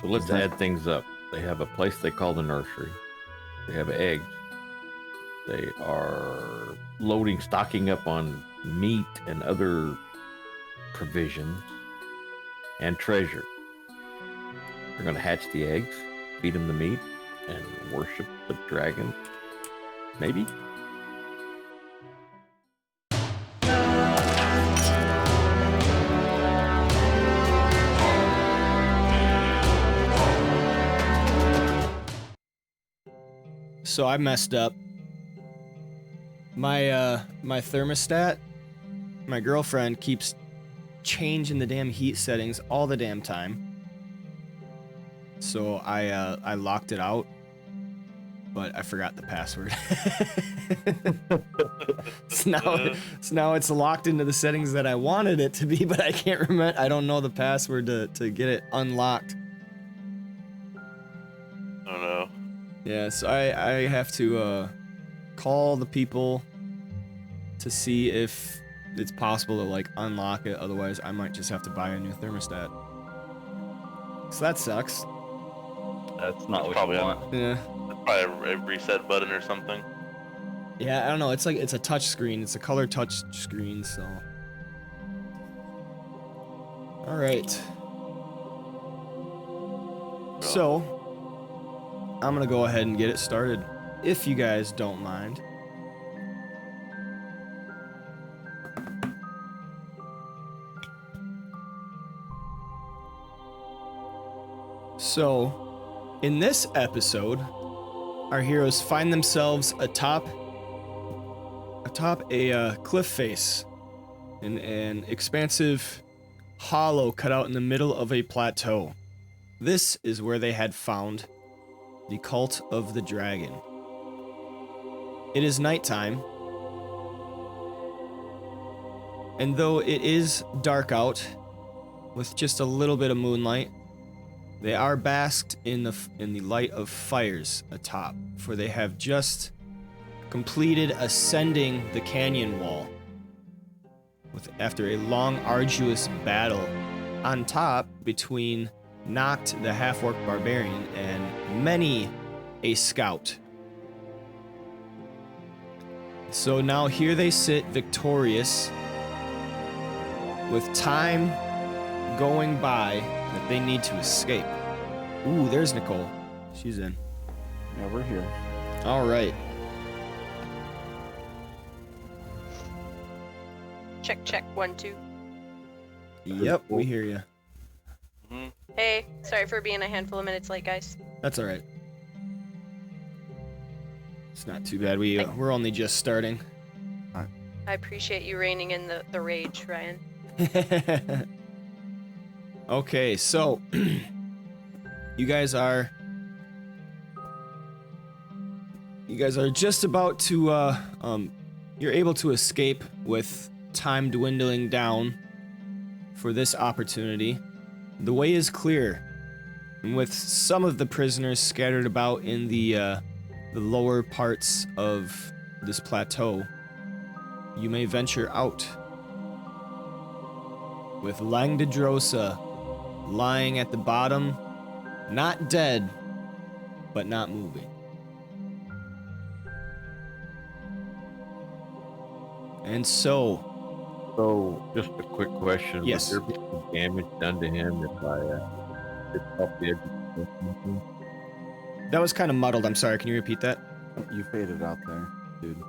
So let's add things up. They have a place they call the nursery. They have eggs. They are stocking up on meat and other provisions and treasure. They're going to hatch the eggs, feed them the meat, and worship the dragon. Maybe? So I messed up. My thermostat, my girlfriend keeps changing the damn heat settings all the damn time. So I locked it out, but I forgot the password. so now it's locked into the settings that I wanted it to be, but I can't remember. I don't know the password to get it unlocked. Oh no. Yeah, so I have to call the people to see if it's possible to like unlock it. Otherwise, I might just have to buy a new thermostat. So that sucks. That's not what Probably you want. Yeah. Probably a reset button or something. Yeah, I don't know. It's like it's a touch screen. It's a color touch screen. So. All right. So. I'm gonna go ahead and get it started, if you guys don't mind. So, in this episode, our heroes find themselves atop a cliff face, in an expansive hollow cut out in the middle of a plateau. This is where they had found the Cult of the Dragon. It is nighttime, and though it is dark out, with just a little bit of moonlight, they are basked in the light of fires atop, for they have just completed ascending the canyon wall, after a long, arduous battle on top between Noct, the half-orc barbarian, and many a scout. So now here they sit victorious, with time going by that they need to escape. Ooh, there's Nicole. She's in. Yeah, we're here. All right. Check, 1, 2. Yep, we hear you. Hey, sorry for being a handful of minutes late, guys. That's all right. It's not too bad. We're only just starting. I appreciate you reining in the rage, Ryan. Okay, so you guys are just about to you're able to escape with time dwindling down for this opportunity. The way is clear, and with some of the prisoners scattered about in the lower parts of this plateau, you may venture out, with Langdedrosa lying at the bottom, not dead, but not moving. And so, just a quick question. Yes. Would there be some damage done to him if I ripped off the edge of the cliff? that was kind of muddled. I'm sorry. Can you repeat that? You faded out there, dude.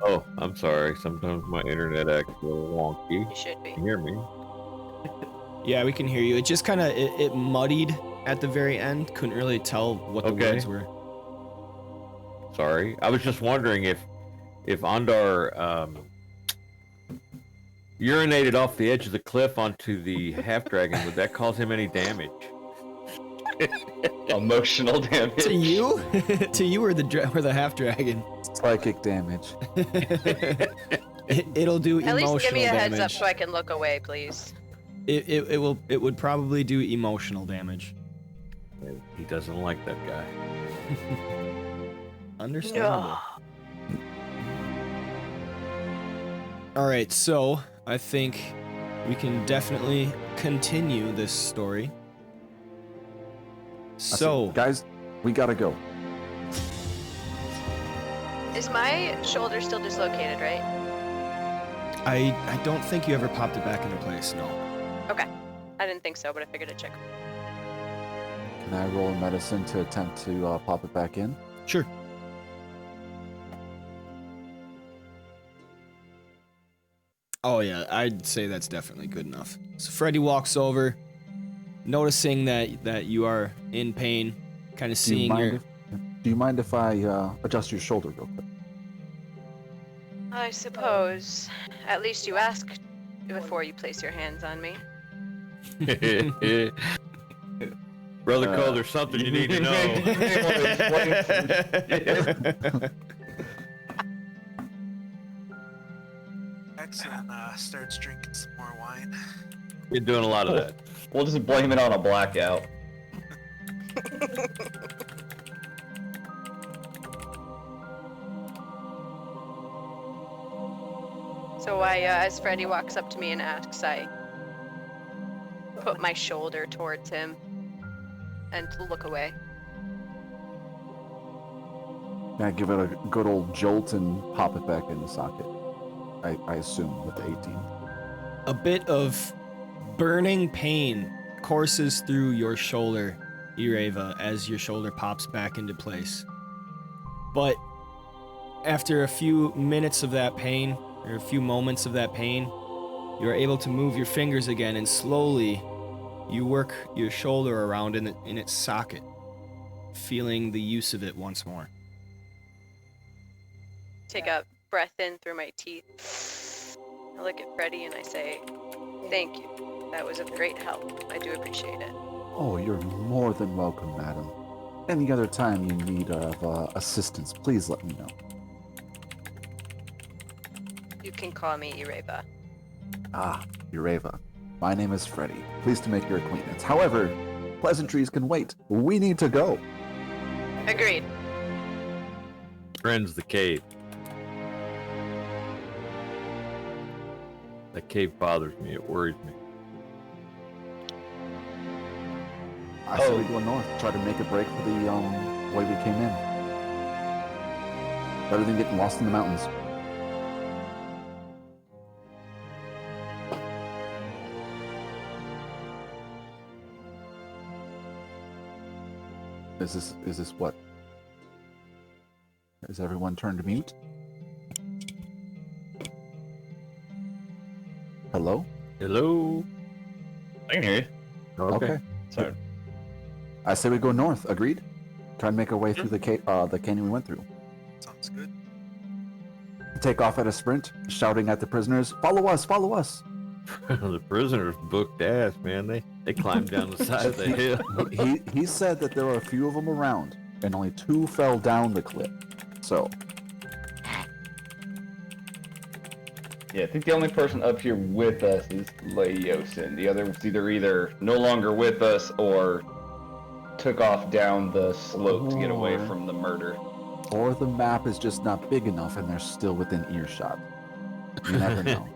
Oh, I'm sorry. Sometimes my internet acts a little wonky. You should be. Can you hear me? Yeah, we can hear you. It just kind of it muddied at the very end. Couldn't really tell what the Okay. words were. Sorry. I was just wondering if Ondar urinated off the edge of the cliff onto the half-dragon, would that cause him any damage? Emotional damage. To you? To you or the half dragon? Psychic damage. It'll do At emotional least give me a damage. heads up so I can look away, please. It would probably do emotional damage. He doesn't like that guy. Understandable. All right, so I think we can definitely continue this story. So, guys, we gotta go. Is my shoulder still dislocated, right? I don't think you ever popped it back into place, no. Okay. I didn't think so, but I figured I'd check. Can I roll a medicine to attempt to pop it back in? Sure. Oh yeah, I'd say that's definitely good enough. So Freddy walks over, noticing that you are in pain, kind of seeing your... Do you mind if I adjust your shoulder real quick? I suppose. At least you asked before you place your hands on me. Brother Cole, there's something you need to know. Excellent. Starts drinking some more wine. You're doing a lot of that. We'll just blame it on a blackout. So as Freddy walks up to me and asks, I put my shoulder towards him and look away. Can I give it a good old jolt and pop it back in the socket? I assume with the 18. A bit of burning pain courses through your shoulder, Ireva, as your shoulder pops back into place. But after a few minutes of that pain, or a few moments of that pain, you're able to move your fingers again, and slowly you work your shoulder around in its socket, feeling the use of it once more. Take a breath in through my teeth. I look at Freddy and I say, "Thank you. That was of great help. I do appreciate it." Oh, you're more than welcome, madam. Any other time you need assistance, please let me know. You can call me Ireva. Ah, Ureva. My name is Freddy. Pleased to make your acquaintance. However, pleasantries can wait. We need to go. Agreed. Friends, the cave. That cave bothers me. It worries me. I say we go north. Try to make a break for the way we came in. Better than getting lost in the mountains. Is this what? Is everyone turned mute? Hello? Hello? I can hear you. Okay. Sorry. I say we go north. Agreed? Try and make our way through the canyon we went through. Sounds good. Take off at a sprint, shouting at the prisoners, "Follow us! Follow us!" The prisoners booked ass, man. They climbed down the side of the hill. He said that there were a few of them around, and only 2 fell down the cliff. So, Yeah, I think the only person up here with us is Laosin. The other was either no longer with us or took off down the slope to get away from the murder. or the map is just not big enough, and they're still within earshot. You never know.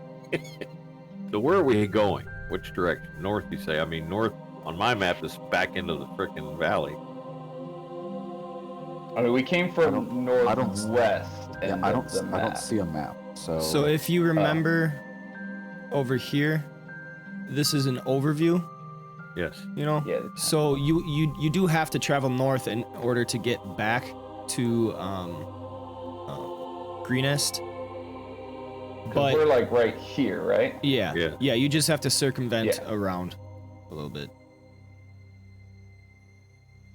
So where are we going? Which direction? North, you say? I mean, north on my map is back into the frickin' valley. I mean, we came from northwest. Yeah, I don't see a map. So if you remember over here, this is an overview, Yes. you know? Yeah. So you do have to travel north in order to get back to Greenest. But we're like right here, right? yeah, Yeah. you just have to circumvent Yeah. around a little bit.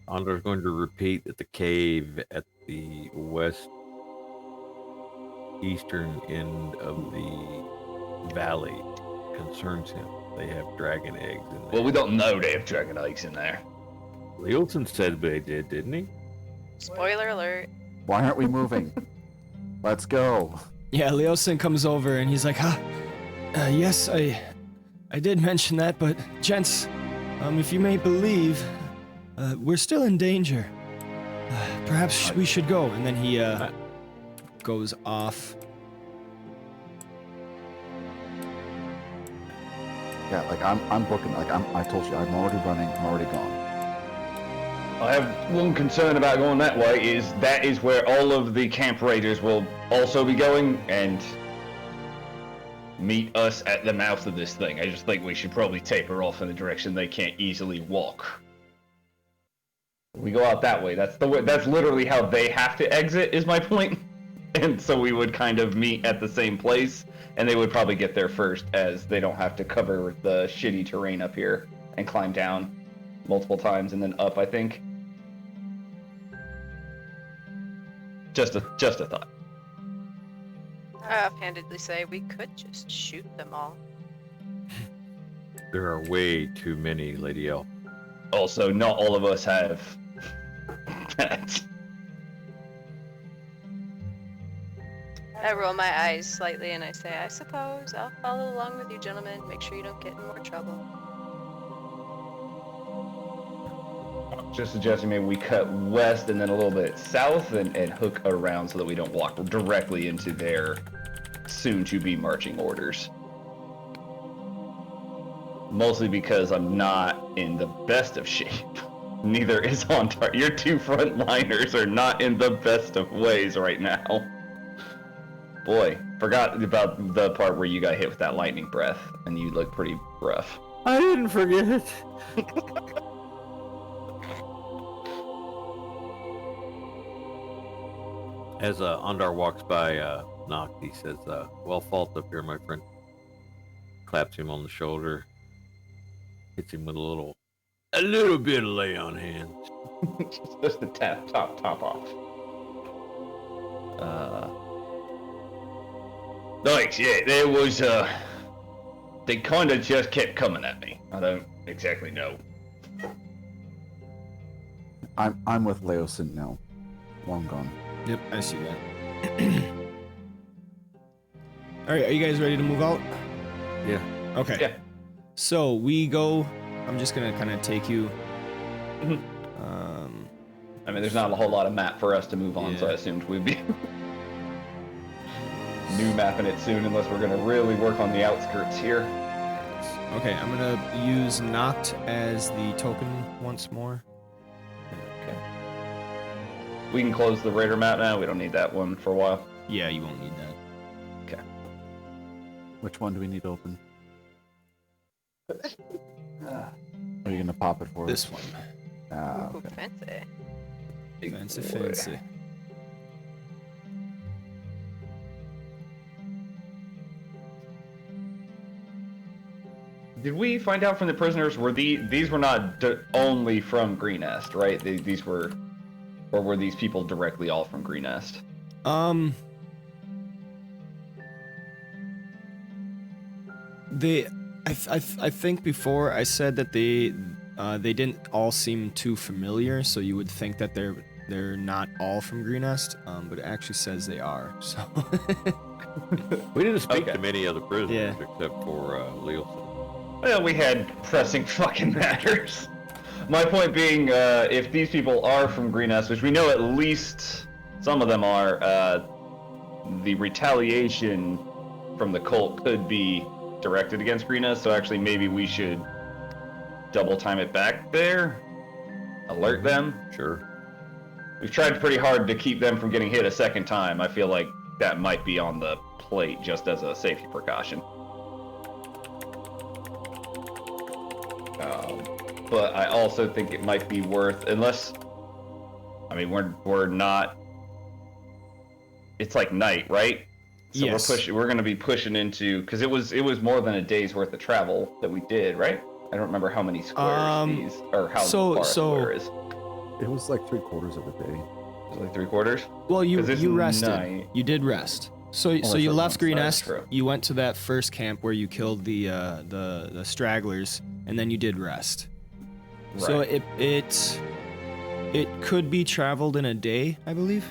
Andre's going to repeat that the cave at the west eastern end of the valley concerns him. They have dragon eggs in there. Well, we don't know they have dragon eggs in there. Leelson said they did, didn't he? Spoiler alert. Why aren't we moving? Let's go. Yeah, Leosin comes over and he's like, yes, I did mention that, but gents, if you may believe, we're still in danger. Perhaps we should go. And then he goes off. Yeah, like I'm booking. Like I told you, I'm already running. I'm already gone. I have one concern about going that way, is that is where all of the camp raiders will also be going, and meet us at the mouth of this thing. I just think we should probably taper off in a direction they can't easily walk. We go out that way. That's the way. That's literally how they have to exit, is my point. And so we would kind of meet at the same place, and they would probably get there first, as they don't have to cover the shitty terrain up here and climb down multiple times and then up, I think. Just a thought. I offhandedly say we could just shoot them all. There are way too many, Lady L. Also, not all of us have that. I roll my eyes slightly and I say, I suppose I'll follow along with you gentlemen. Make sure you don't get in more trouble. Just suggesting maybe we cut west and then a little bit south and hook around so that we don't walk directly into their soon-to-be marching orders. Mostly because I'm not in the best of shape. Neither is Ontar. Your two frontliners are not in the best of ways right now. Boy, forgot about the part where you got hit with that lightning breath and you look pretty rough. I didn't forget. As Ondar walks by Noct, he says, well fought up here, my friend. Claps him on the shoulder. Hits him with a little bit of lay on hands. Just the top off. Thanks, yeah, there was, they kind of just kept coming at me. I don't exactly know. I'm with Leosin now. Long gone. Yep, I see that. All right, are you guys ready to move out? Yeah. Okay. Yeah. So we go. I'm just gonna kind of take you. I mean, there's not a whole lot of map for us to move on, so I Yeah. assumed we'd be new mapping it soon, unless we're gonna really work on the outskirts here. Okay, I'm gonna use Noct as the token once more. Okay. We can close the raider map now. We don't need that one for a while. Yeah, you won't need that. Okay. Which one do we need open? Are you gonna pop it for This us? one. Ah, Ooh, okay. fancy. Fancy, boy. fancy. Did we find out from the prisoners, were these were not only from Greenest, right? These were, or were these people directly all from Greenest? I think before I said that they didn't all seem too familiar, so you would think that they're not all from Greenest, but it actually says they are. So We didn't speak Okay. to many other prisoners Yeah. except for Leosin. Well, we had pressing fucking matters. My point being, if these people are from Greenest, which we know at least some of them are, the retaliation from the cult could be directed against Greenest, so actually maybe we should double time it back there, alert them. Sure. We've tried pretty hard to keep them from getting hit a second time. I feel like that might be on the plate just as a safety precaution. But I also think it might be worth, unless, I mean, we're not, it's like night, right? So Yes. we're going to be pushing into, because it was more than a day's worth of travel that we did, right? I don't remember how many squares these, or how far a square is. It was like 3/4 of a day. Is it like 3/4? well, you 'Cause it's rested. night. You did rest. So that's you right, left that's Greenest. true. You went to that first camp where you killed the stragglers, and then you did rest. So Right. it could be traveled in a day, I believe.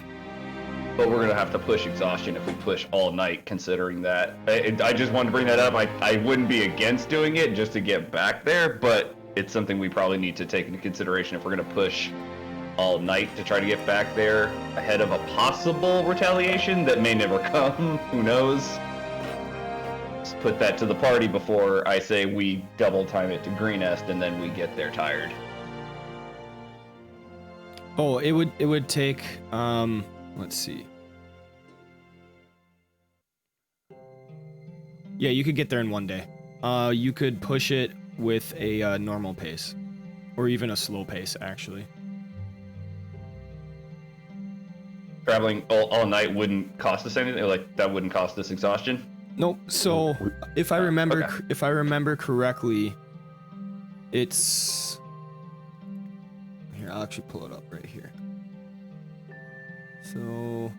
But we're gonna have to push exhaustion if we push all night, considering that. I just wanted to bring that up. I wouldn't be against doing it just to get back there, but it's something we probably need to take into consideration if we're gonna push all night to try to get back there ahead of a possible retaliation that may never come. Who knows? Just put that to the party before I say we double time it to Greenest and then we get there tired. Oh, it would take let's see. Yeah, you could get there in 1 day. You could push it with a normal pace, or even a slow pace, actually. Traveling all night wouldn't cost us anything. Like that wouldn't cost us exhaustion. Nope. So if I remember, okay. if I remember correctly, it's here. I'll actually pull it up right here. So.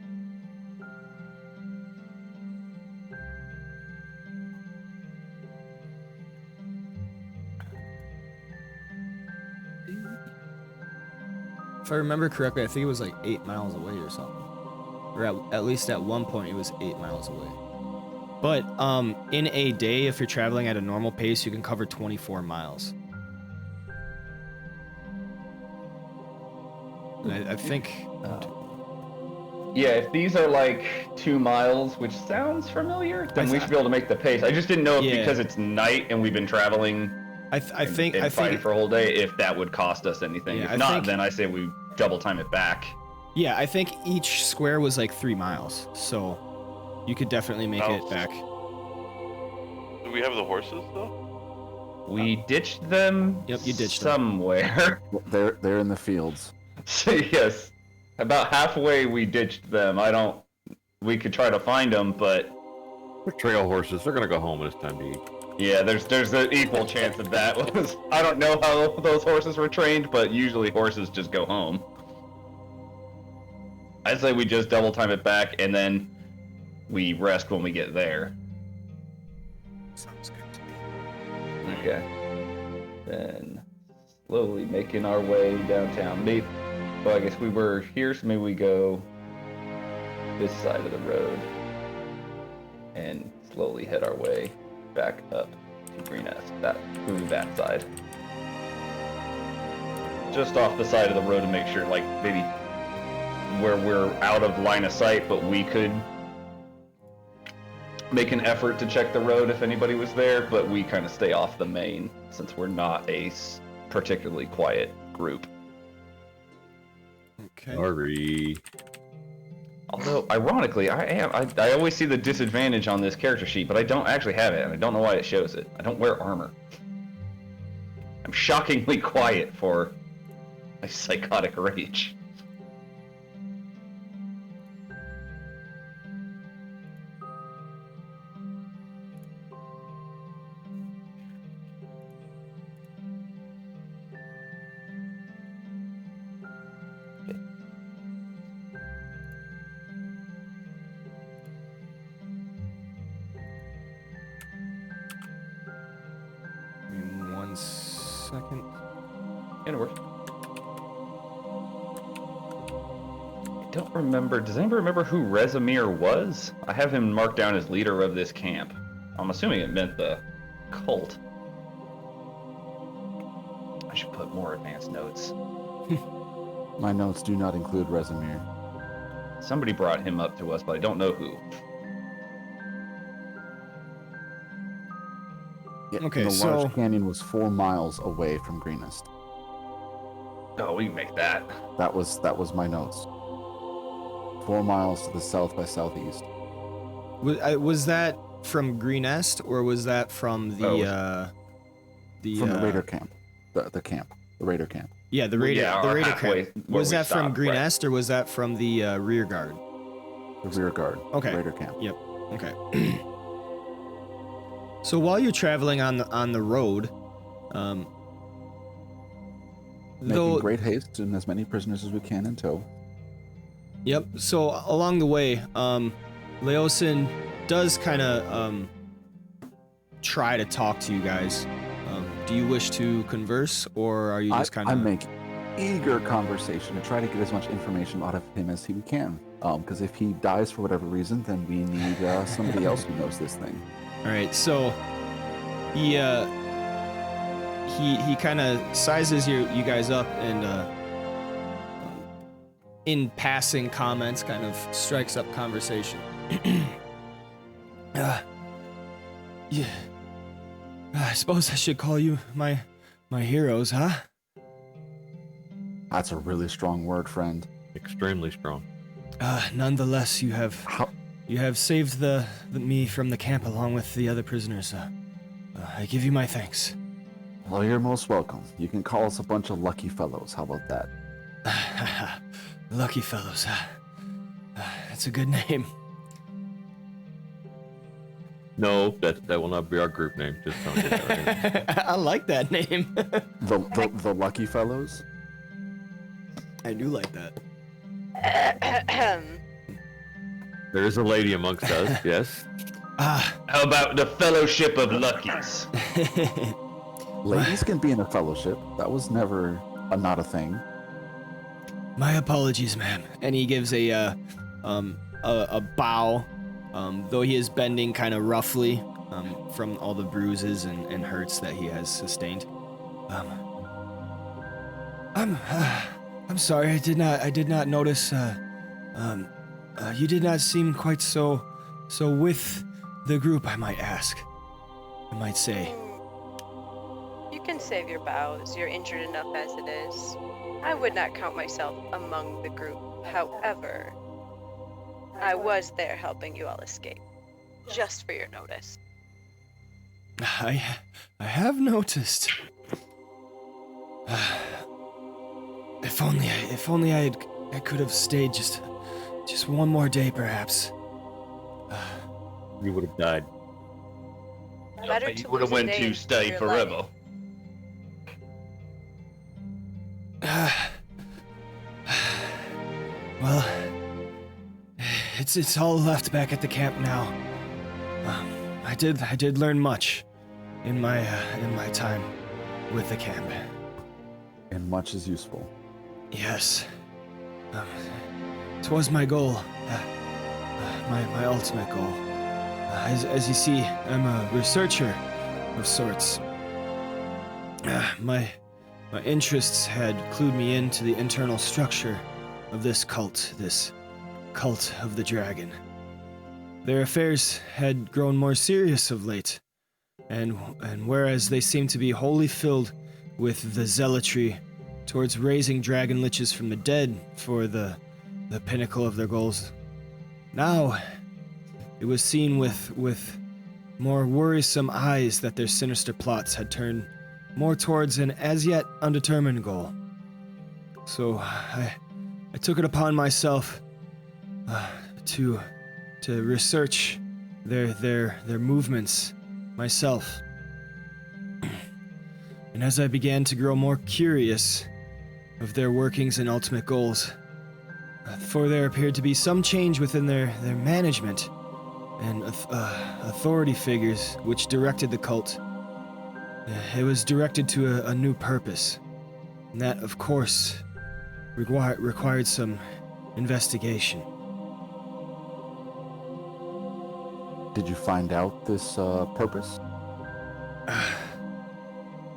If I remember correctly, I think it was like 8 miles away or something. Or at least at one point it was 8 miles away. But in a day, if you're traveling at a normal pace, you can cover 24 miles. And I think... Yeah, if these are like 2 miles, which sounds familiar, then we should be able to make the pace. I just didn't know if because it's night and we've been traveling I think fighting for a whole day, if that would cost us anything. Yeah, if not, then I say we double time it back. Yeah, I think each square was like 3 miles, so you could definitely make it back. Do we have the horses though? We ditched them. Yep, you ditched them. somewhere. They're in the fields. So yes, about halfway we ditched them. We could try to find them, but They're trail horses. They're gonna go home when it's time to eat. yeah, there's an equal chance of that. I don't know how those horses were trained, but usually horses just go home. I'd say we just double time it back, and then we rest when we get there. Sounds good to me. Okay. Then slowly making our way downtown. Well, I guess we were here, so maybe we go this side of the road and slowly head our way back up to Greenest, through that side. Just off the side of the road to make sure, like, maybe where we're out of line of sight, but we could make an effort to check the road if anybody was there, but we kind of stay off the main since we're not a particularly quiet group. Okay. Sorry. Although, ironically, I always see the disadvantage on this character sheet, but I don't actually have it, and I don't know why it shows it. I don't wear armor. I'm shockingly quiet for my psychotic rage. In 1 second. And it works. I don't remember. Does anybody remember who Rezimir was? I have him marked down as leader of this camp. I'm assuming it meant the cult. I should put more advanced notes. My notes do not include Rezimir. Somebody brought him up to us, but I don't know who. Yeah, Okay, the so- large canyon was 4 miles away from Greenest. Oh, we can make that. That was my notes. 4 miles to the south by southeast. Was that from Greenest, or was that from the From the raider camp. The camp. The raider camp. Yeah, the raider. Yeah, the or raider halfway camp. where Was we that from stopped, right. Greenest, or was that from the rear guard? The rear guard. Okay. The raider camp. Yep. Okay. So while you're traveling on the road, Making great haste and as many prisoners as we can in tow. Yep. So along the way, Leosin does kind of try to talk to you guys. Do you wish to converse, or are you just kind I of? make eager conversation to try to get as much information out of him as we can. Because if he dies for whatever reason, then we need somebody else who knows this thing. All right. So he kind of sizes you guys up and in passing comments kind of strikes up conversation. Yeah. I suppose I should call you my heroes, huh? That's a really strong word, friend. Extremely strong. Nonetheless, you have How, saved me from the camp along with the other prisoners. I give you my thanks. well, you're most welcome. You can call us a bunch of lucky fellows. How about that? Lucky fellows. That's a good name. No, that will not be our group name. Just don't get that right. I like that name. The lucky fellows? I do like that. There is a lady amongst us, yes. How about the Fellowship of Luckies? Ladies can be in a fellowship. That was never not a thing. My apologies, ma'am. And he gives a bow, though he is bending kind of roughly from all the bruises and hurts that he has sustained. I'm sorry. I did not notice. You did not seem quite so with the group. I might say. You can save your bows. You're injured enough as it is. I would not count myself among the group. However, I was there helping you all escape. Just for your notice. I have noticed. If only I could have stayed just one more day, perhaps. You would have died. Better You to would have lose a went day to than stay your forever. life. Well, it's all left back at the camp now. I did learn much in my time with the camp. And much is useful. Yes. It was my goal. My ultimate goal. As you see, I'm a researcher of sorts. My interests had clued me into the internal structure of this cult of the dragon. Their affairs had grown more serious of late, and whereas they seemed to be wholly filled with the zealotry towards raising dragon liches from the dead for the pinnacle of their goals, now it was seen with more worrisome eyes that their sinister plots had turned more towards an as yet undetermined goal. So I took it upon myself to research their movements myself. And as I began to grow more curious of their workings and ultimate goals, for there appeared to be some change within their management and authority figures which directed the cult. It was directed to a new purpose, and that, of course, required some investigation. Did you find out this purpose?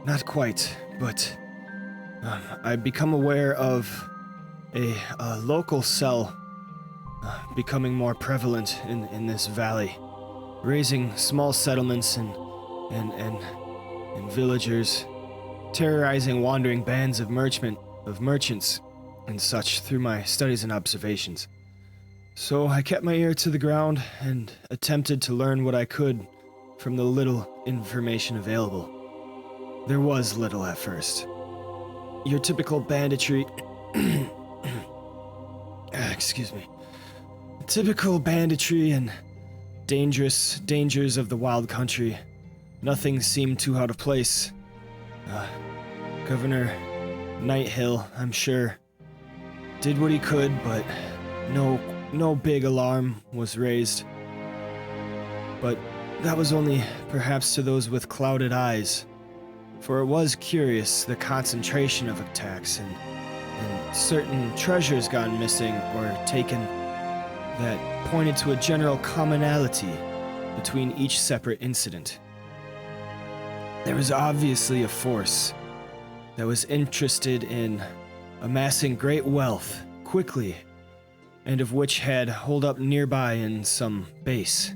Not quite, but I've become aware of a local cell becoming more prevalent in this valley, raising small settlements and villagers, terrorizing wandering bands of merchants and such through my studies and observations. So I kept my ear to the ground and attempted to learn what I could from the little information available. There was little at first. Your typical banditry... excuse me. Typical banditry and dangers of the wild country. Nothing seemed too out of place. Governor Nighthill, I'm sure, did what he could, but no big alarm was raised. But that was only perhaps to those with clouded eyes, for it was curious the concentration of attacks and certain treasures gone missing or taken that pointed to a general commonality between each separate incident. There was obviously a force that was interested in amassing great wealth quickly, and of which had holed up nearby in some base.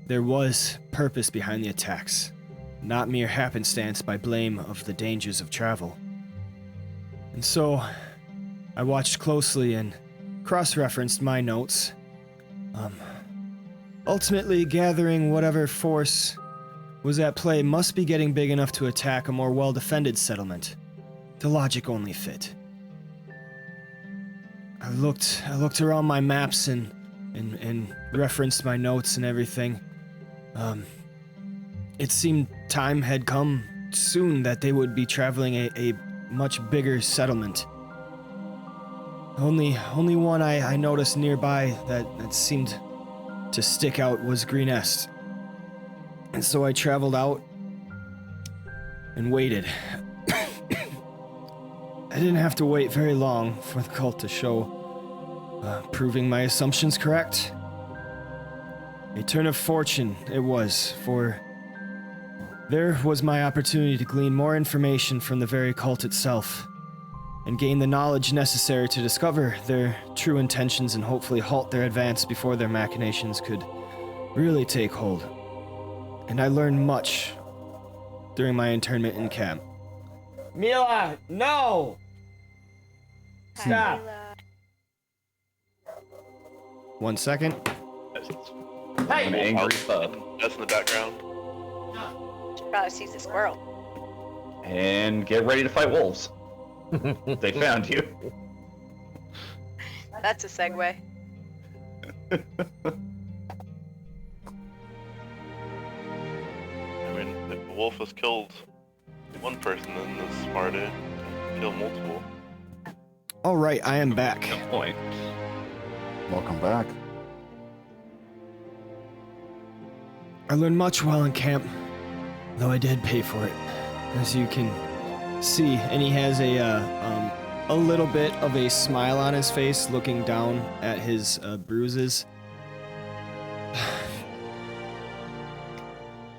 There was purpose behind the attacks, not mere happenstance by blame of the dangers of travel. And so I watched closely and cross-referenced my notes, ultimately gathering whatever force was at play must be getting big enough to attack a more well-defended settlement. The logic only fit. I looked around my maps and referenced my notes and everything. It seemed time had come soon that they would be traveling a much bigger settlement. Only one I noticed nearby that seemed to stick out was Greenest. And so I traveled out and waited. I didn't have to wait very long for the cult to show, proving my assumptions correct. A turn of fortune it was, for there was my opportunity to glean more information from the very cult itself, and gain the knowledge necessary to discover their true intentions and hopefully halt their advance before their machinations could really take hold. And I learned much during my internment in camp. Mila, no! Stop! Mila. 1 second. Hey! An angry pup. That's in the background. She probably sees a squirrel. And get ready to fight wolves. They found you. That's a segue. I mean, if the wolf has killed one person, then it's smart to kill multiple. All right, I am back. Good point. Welcome back. I learned much while in camp, though I did pay for it, as you can see. And he has a little bit of a smile on his face, looking down at his bruises.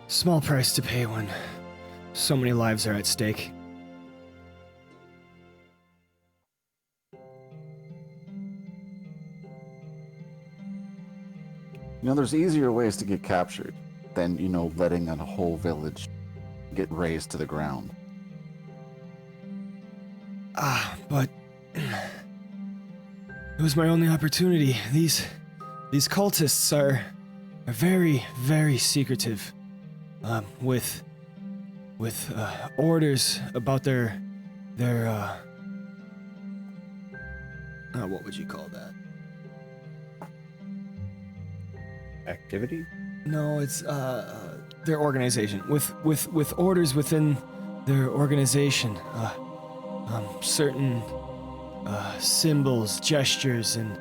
Small price to pay when so many lives are at stake. You know, there's easier ways to get captured than, letting a whole village get razed to the ground. But it was my only opportunity. These cultists are very, very secretive, with orders about their what would you call that? Activity? No, it's their organization. With orders within their organization, certain symbols, gestures, and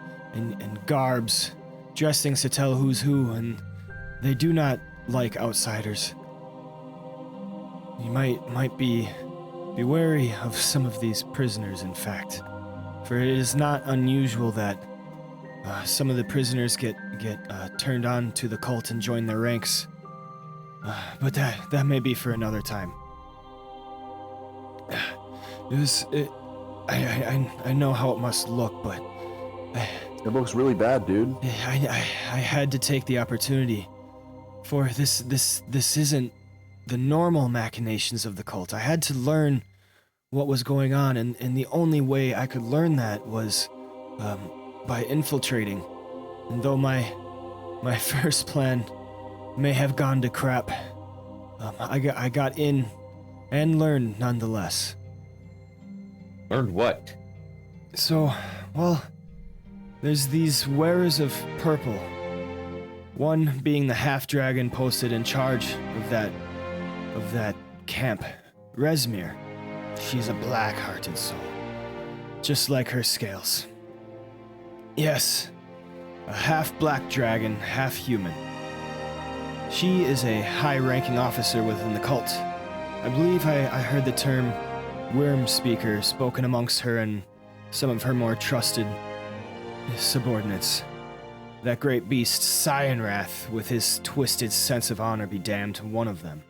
garbs, dressings to tell who's who, and they do not like outsiders. You might be wary of some of these prisoners, in fact, for it is not unusual that some of the prisoners get turned on to the cult and join their ranks. But that may be for another time. I know how it must look, but It looks really bad, dude. I had to take the opportunity, for this isn't the normal machinations of the cult. I had to learn what was going on, and the only way I could learn that was by infiltrating. And though my first plan may have gone to crap, I got in and learned nonetheless. Learned what? So, well, there's these wearers of purple. One being the half-dragon posted in charge of that camp, Resmir. She's a black-hearted soul, just like her scales. Yes, a half-black dragon, half-human. She is a high-ranking officer within the cult. I believe I heard the term worm speaker spoken amongst her and some of her more trusted subordinates. That great beast, Cyanrath, with his twisted sense of honor, be damned, one of them.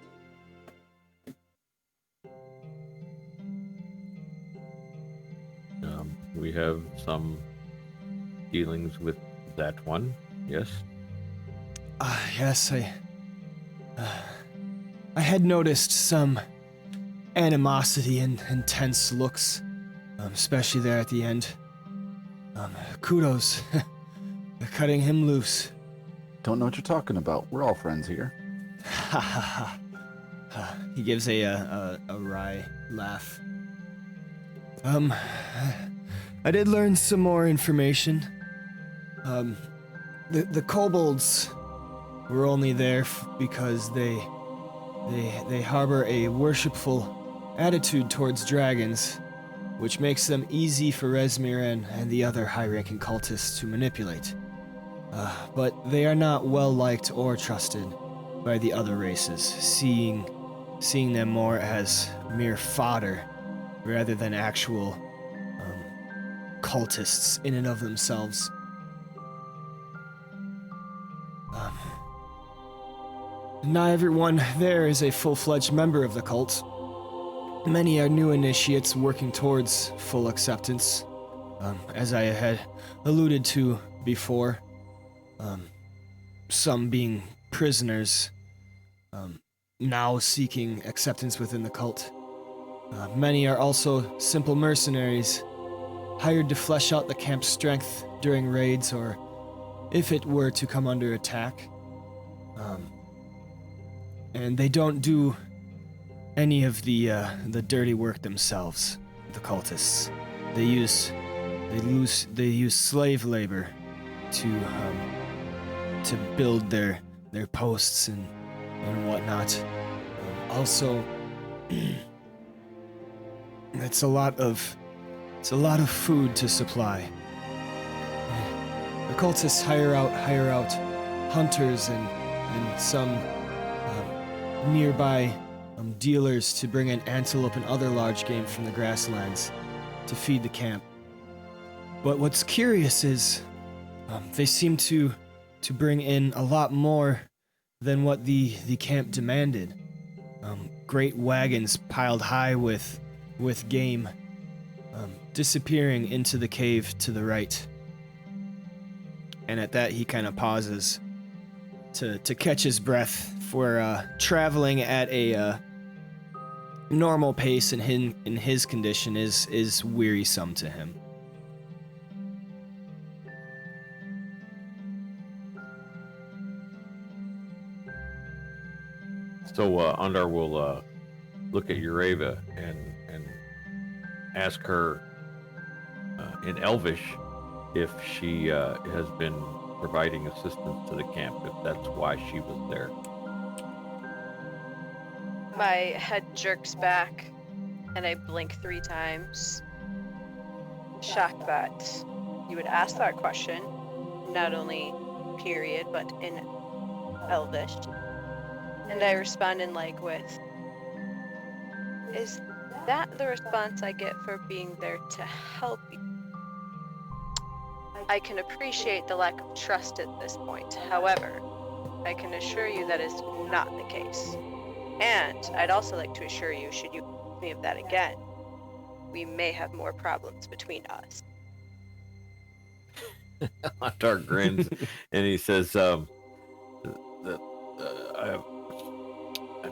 We have some dealings with that one, yes? Yes, I had noticed some animosity and intense looks especially there at the end. Kudos. Cutting him loose. Don't know what you're talking about. We're all friends here. Ha ha ha. He gives a wry laugh. I did learn some more information. The kobolds were only there because they harbor a worshipful attitude towards dragons, which makes them easy for Rezmir and the other high-ranking cultists to manipulate. But they are not well-liked or trusted by the other races, seeing them more as mere fodder rather than actual cultists in and of themselves. Not everyone there is a full-fledged member of the cult. Many are new initiates working towards full acceptance, as I had alluded to before. Some being prisoners, now seeking acceptance within the cult. Many are also simple mercenaries, hired to flesh out the camp's strength during raids or if it were to come under attack. And they don't do any of the dirty work themselves, the cultists. They use slave labor to build their posts and whatnot. Also, it's a lot of food to supply. The cultists hire out hunters and some nearby dealers to bring in antelope and other large game from the grasslands to feed the camp. But what's curious is they seem to bring in a lot more than what the camp demanded. Great wagons piled high with game disappearing into the cave to the right. And at that he kind of pauses to catch his breath, for traveling at a normal pace in his condition is wearisome to him. So Andar will look at Ureva and ask her in Elvish if she has been providing assistance to the camp, if that's why she was there. My head jerks back, and I blink 3 times, shocked that you would ask that question, not only period, but in Elvish. And I respond in with, is that the response I get for being there to help you? I can appreciate the lack of trust at this point. However, I can assure you that is not the case. And I'd also like to assure you, should you ask me of that again, we may have more problems between us. Andar grins and he says, I'm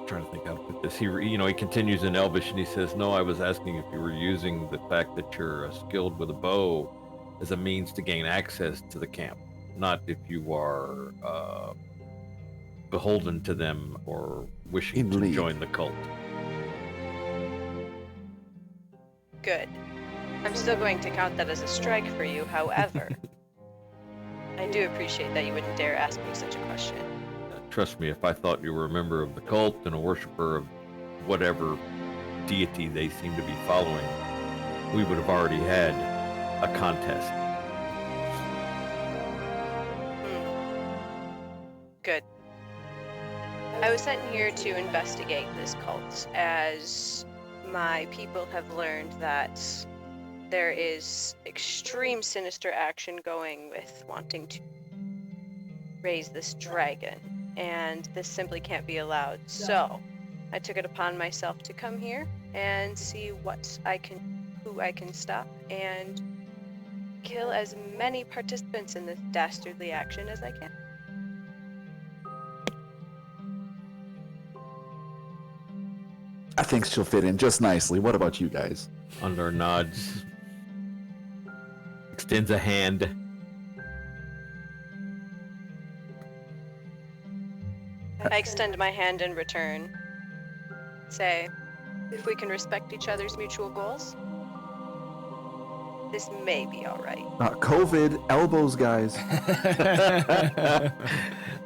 trying to think how to put this. He continues in Elvish and he says, no, I was asking if you were using the fact that you're skilled with a bow as a means to gain access to the camp, not if you are beholden to them or wishing to join the cult. Good. I'm still going to count that as a strike for you, however. I do appreciate that you wouldn't dare ask me such a question. Trust me, if I thought you were a member of the cult and a worshiper of whatever deity they seem to be following, we would have already had a contest. Good. I was sent here to investigate this cult, as my people have learned that there is extreme sinister action going with wanting to raise this dragon, and this simply can't be allowed. So I took it upon myself to come here and see who I can stop and kill as many participants in this dastardly action as I can. I think she'll fit in just nicely. What about you guys? Andar nods Extends a hand. I extend my hand in return. Say, if we can respect each other's mutual goals, this may be all right. COVID, elbows, guys.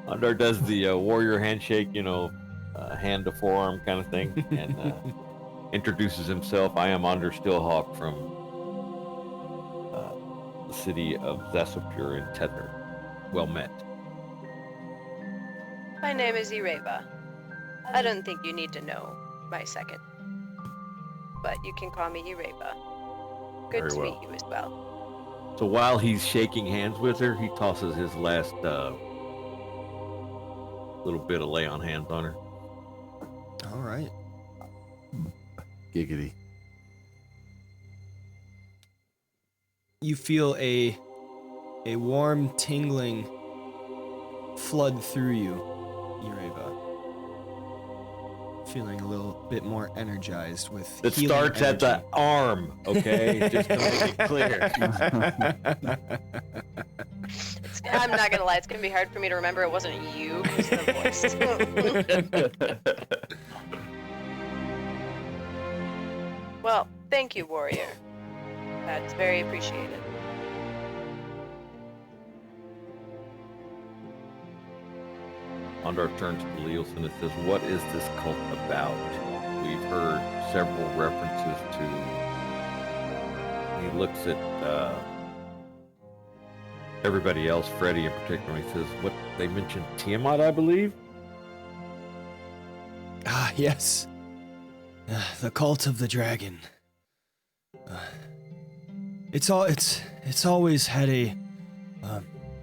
Under does the warrior handshake, hand to forearm kind of thing, and introduces himself. I am Under Stillhawk from the city of Zasopur in Tether. Well met. My name is Ireva. I don't think you need to know my second, but you can call me Ireva. Good Very to well. meet you as well. So while he's shaking hands with her, he tosses his last little bit of lay on hands on her. All right. Giggity. You feel a warm tingling flood through you, Ireva. Feeling a little bit more energized with It healing starts at the energy. arm, okay? Just to make it clear. I'm not gonna lie, it's gonna be hard for me to remember it wasn't you because of the voice. Well, thank you, warrior. That's very appreciated. Ondar turns to Leosin and says, "What is this cult about? We've heard several references to..." He looks at everybody else, Freddy in particular, and he says, "What, they mentioned Tiamat, I believe?" Ah, yes. The cult of the dragon. It's always had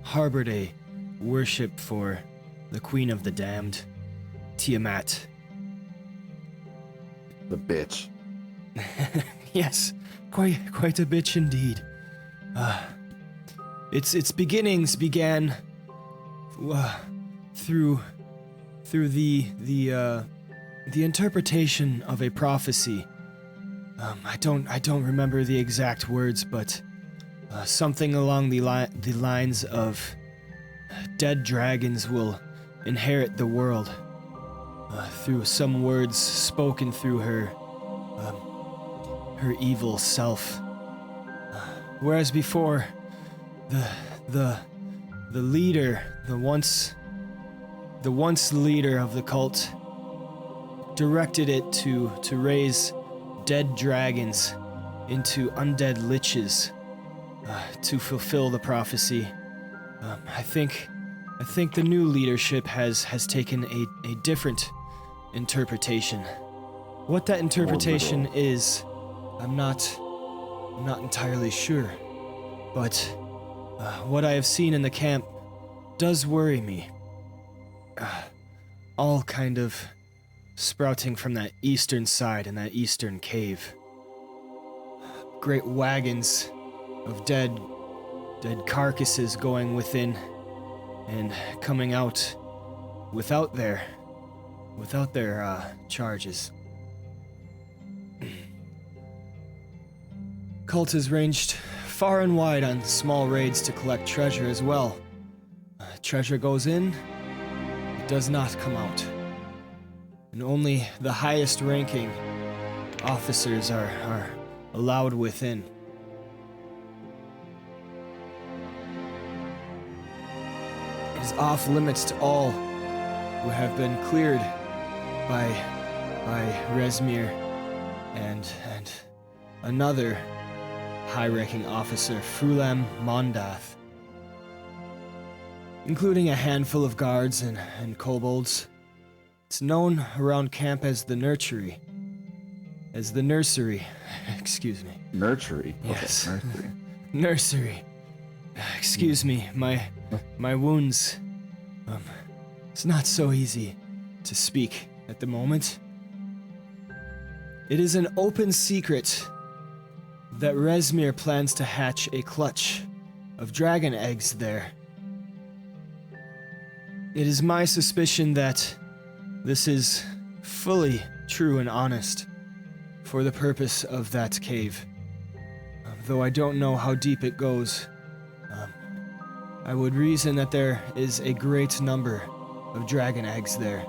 harbored a worship for the Queen of the Damned, Tiamat. The bitch. Yes, quite a bitch indeed. Its beginnings began through the interpretation of a prophecy. I don't remember the exact words, but something along the lines of dead dragons will inherit the world through some words spoken through her evil self. Whereas before, the leader, the once leader of the cult, directed it to raise dead dragons into undead liches to fulfill the prophecy. I think the new leadership has taken a different interpretation. What that interpretation is, I'm not entirely sure. But what I have seen in the camp does worry me. All kind of sprouting from that eastern side and that eastern cave. Great wagons of dead carcasses going within and coming out without their charges. Cult has ranged far and wide on small raids to collect treasure as well. Treasure goes in, it does not come out. And only the highest ranking officers are allowed within. It is off limits to all who have been cleared by Rezmir and another high-ranking officer, Frulam Mondath, including a handful of guards and kobolds. It's known around camp as the nursery. Excuse me. Nursery. Yes. Okay, nursery. Nursery. Excuse me, my wounds. It's not so easy to speak at the moment. It is an open secret that Rezmir plans to hatch a clutch of dragon eggs there. It is my suspicion that this is fully true and honest for the purpose of that cave. though I don't know how deep it goes. I would reason that there is a great number of dragon eggs there.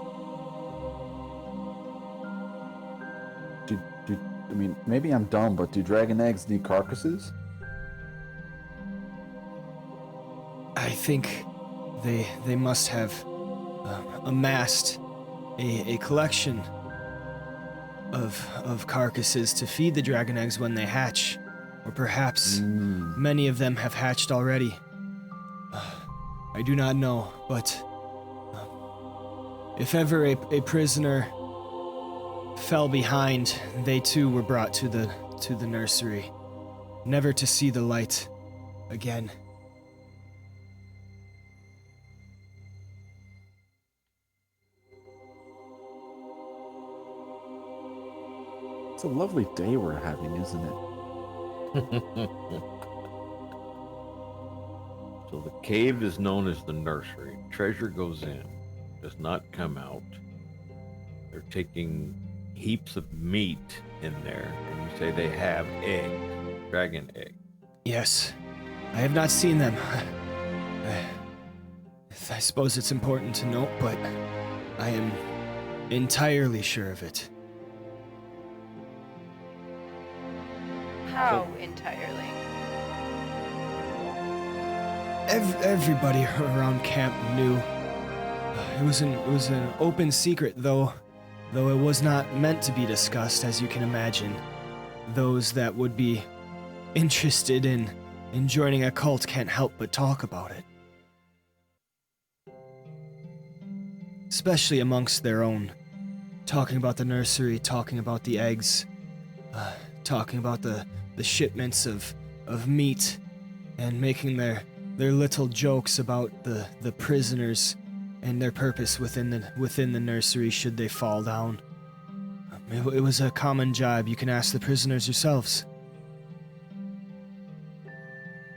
I mean, maybe I'm dumb, but do dragon eggs need carcasses? I think they must have amassed a collection of carcasses to feed the dragon eggs when they hatch, or perhaps many of them have hatched already. I do not know, but if ever a prisoner fell behind, they too were brought to the nursery, never to see the light again. It's a lovely day we're having, isn't it? So the cave is known as the nursery. Treasure goes in, does not come out. They're taking heaps of meat in there, and you say they have eggs, dragon eggs. Yes, I have not seen them. I suppose it's important to note, but I am entirely sure of it. How entirely? Everybody around camp knew. It was an open secret, though it was not meant to be discussed, as you can imagine. Those that would be interested in joining a cult can't help but talk about it. Especially amongst their own. Talking about the nursery, talking about the eggs, talking about the shipments of meat, and making their little jokes about the prisoners and their purpose within the nursery should they fall down. It was a common jibe. You can ask the prisoners yourselves.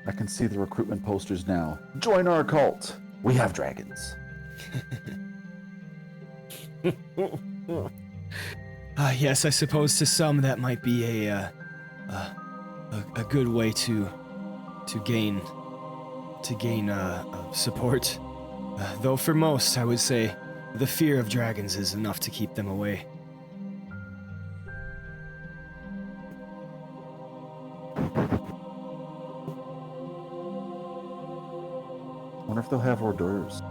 I can see the recruitment posters now. Join our cult. We have dragons. Yes, I suppose to some that might be a good way to gain support. Though for most, I would say the fear of dragons is enough to keep them away. I wonder if they'll have hors d'oeuvres.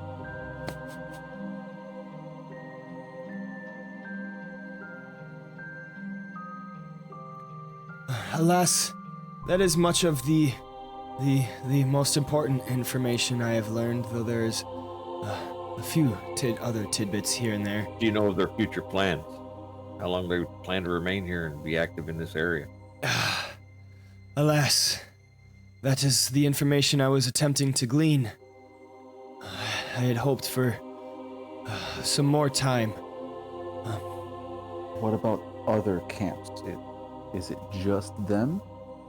Alas, that is much of the most important information I have learned, though there is a few other tidbits here and there. Do you know of their future plans? How long they plan to remain here and be active in this area? Alas, that is the information I was attempting to glean. I had hoped for some more time. What about other camps? Is it just them,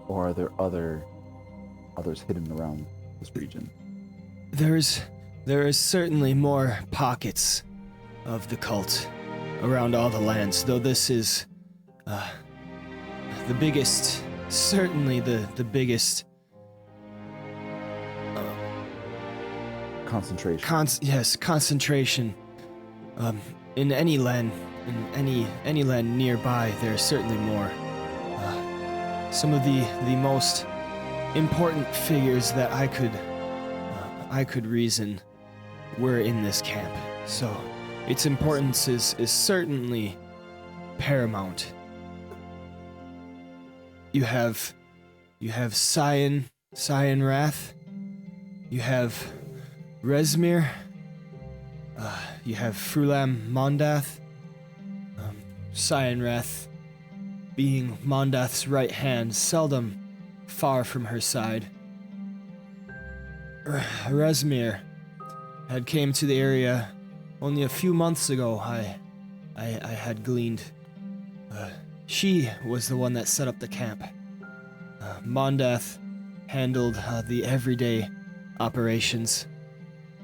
or are there others hidden around this region? There is certainly more pockets of the cult around all the lands, though this is the biggest, certainly the biggest concentration. Concentration. In any land, in any land nearby, there are certainly more. Some of the most important figures that I could reason were in this camp. So its importance is certainly paramount. You have Cyan Wrath, you have Resmir, you have Frulam Mondath, Cyan Wrath being Mondath's right hand, seldom far from her side. Resmir had came to the area only a few months ago, I had gleaned. She was the one that set up the camp. Mondath handled the everyday operations.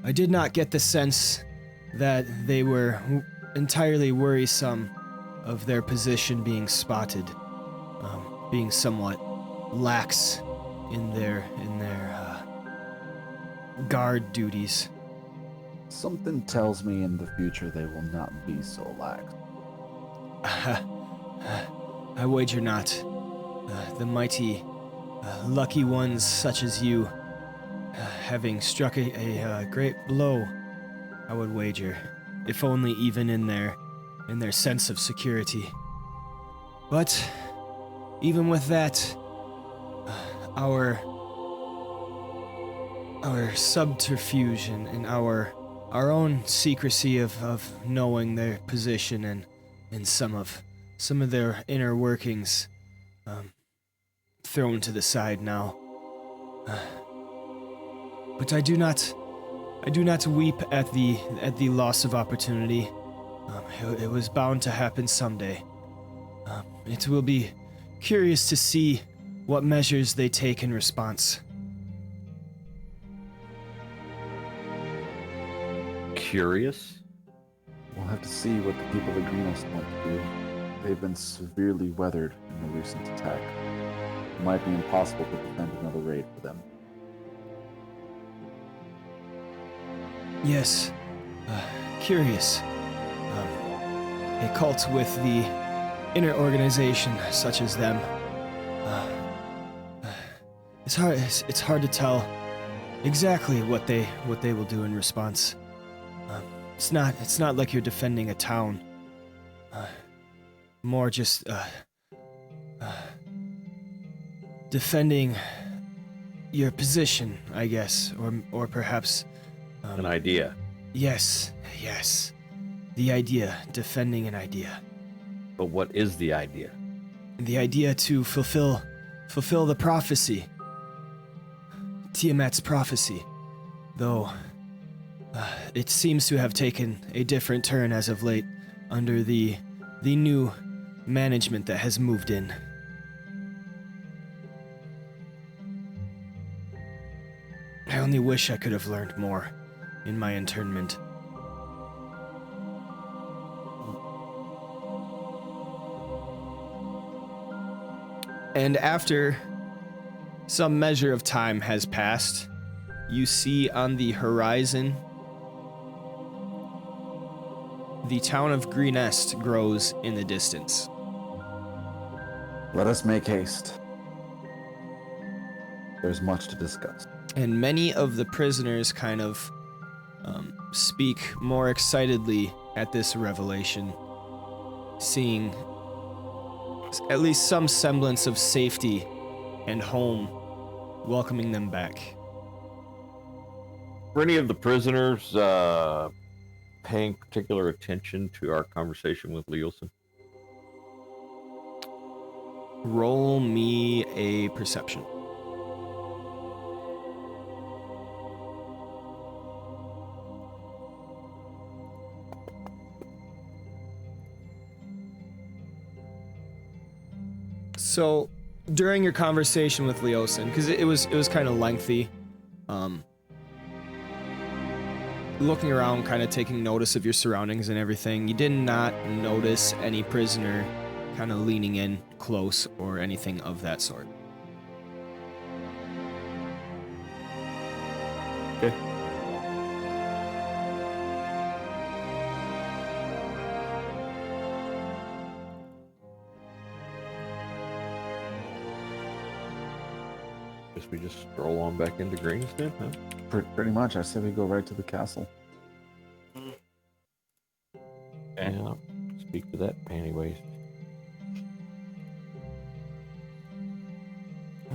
I did not get the sense that they were entirely worrisome of their position being spotted, being somewhat lax in their guard duties. Something tells me in the future they will not be so lax. I wager not. The mighty, lucky ones such as you, having struck a great blow, I would wager, if only even in their sense of security. But even with that, our subterfuge and our own secrecy of knowing their position and some of their inner workings thrown to the side now. But I do not weep at the loss of opportunity. It was bound to happen someday. It will be curious to see what measures they take in response. Curious? We'll have to see what the people of Greenest went through. They've been severely weathered in the recent attack. It might be impossible to defend another raid for them. Yes, curious. A cult with the inner organization such as them. It's hard to tell exactly what they will do in response. It's not like you're defending a town. More just defending your position, I guess, or perhaps An idea. Yes. The idea, defending an idea. But what is the idea? The idea to fulfill the prophecy. Tiamat's prophecy. Though, it seems to have taken a different turn as of late under the new management that has moved in. I only wish I could have learned more in my internment. And after some measure of time has passed, you see on the horizon the town of Greenest grows in the distance. Let us make haste. There's much to discuss. And many of the prisoners kind of speak more excitedly at this revelation, seeing at least some semblance of safety and home welcoming them back. Were any of the prisoners paying particular attention to our conversation with Leosin? Roll me a perception. So, during your conversation with Leosin, because it was kind of lengthy, looking around, kind of taking notice of your surroundings and everything, you did not notice any prisoner kind of leaning in close or anything of that sort. Okay. Guess we just stroll on back into Greenest then, huh? Pretty much. I say we go right to the castle. Yeah. Speak to that panty waist.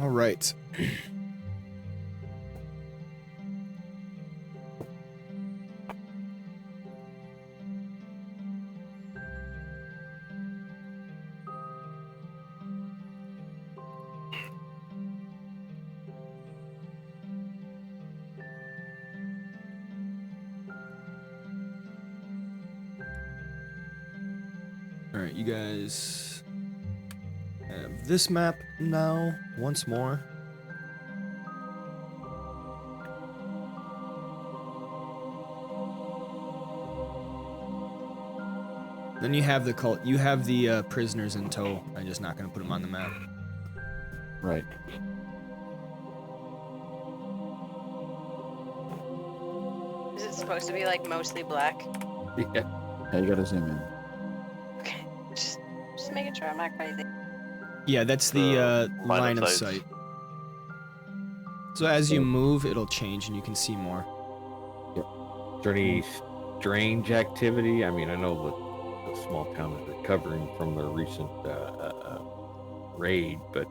All right. All right, you guys have this map now once more. Then you have the cult. You have the prisoners in tow. I'm just not going to put them on the map. Right. Is it supposed to be like mostly black? Yeah. Yeah, you gotta zoom in. Okay, just making sure I'm not crazy. Yeah, that's the Line line of of sight. sight. So as you move, it'll change and you can see more. Is there any strange activity? I mean, I know the small town is recovering from their recent raid, but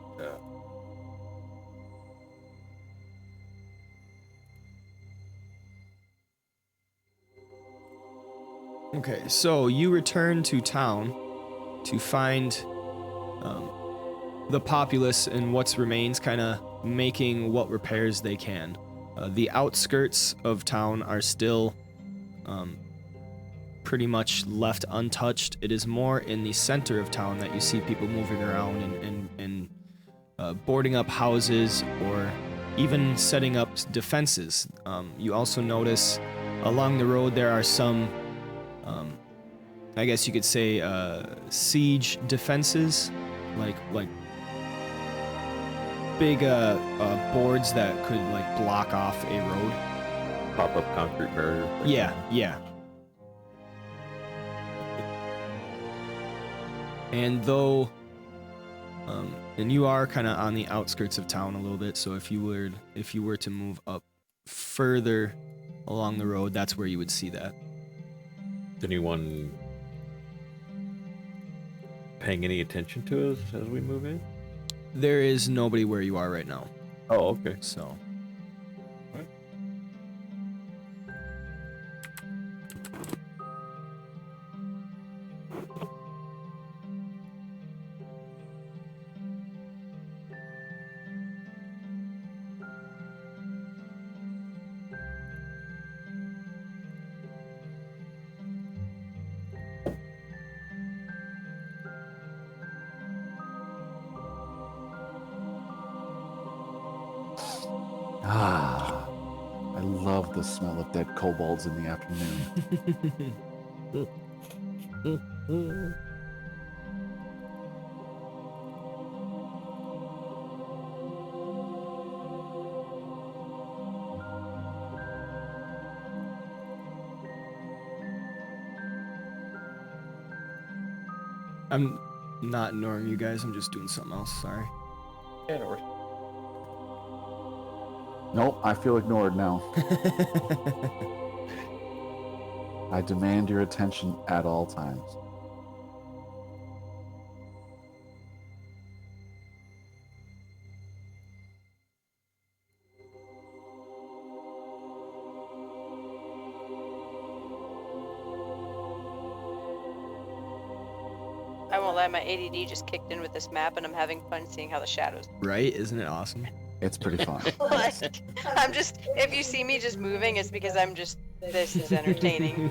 Okay, so you return to town to find the populace and what's remains kind of making what repairs they can. The outskirts of town are still pretty much left untouched. It is more in the center of town that you see people moving around and boarding up houses or even setting up defenses. You also notice along the road there are some, I guess you could say, siege defenses, like big boards that could like block off a road. pop-up concrete barrier. Yeah. And though, and you are kind of on the outskirts of town a little bit, so if you were to move up further along the road, that's where you would see that. Is anyone paying any attention to us as we move in? There is nobody where you are right now, Oh, okay. so. Ah, I love the smell of dead kobolds in the afternoon. I'm not ignoring you guys, I'm just doing something else, sorry. Yeah, no worries. Nope, I feel ignored now. I demand your attention at all times. I won't lie, my ADD just kicked in with this map, and I'm having fun seeing how the shadows. Right? Isn't it awesome? It's pretty fun. Like, I'm just. If you see me just moving, it's because I'm just. This is entertaining.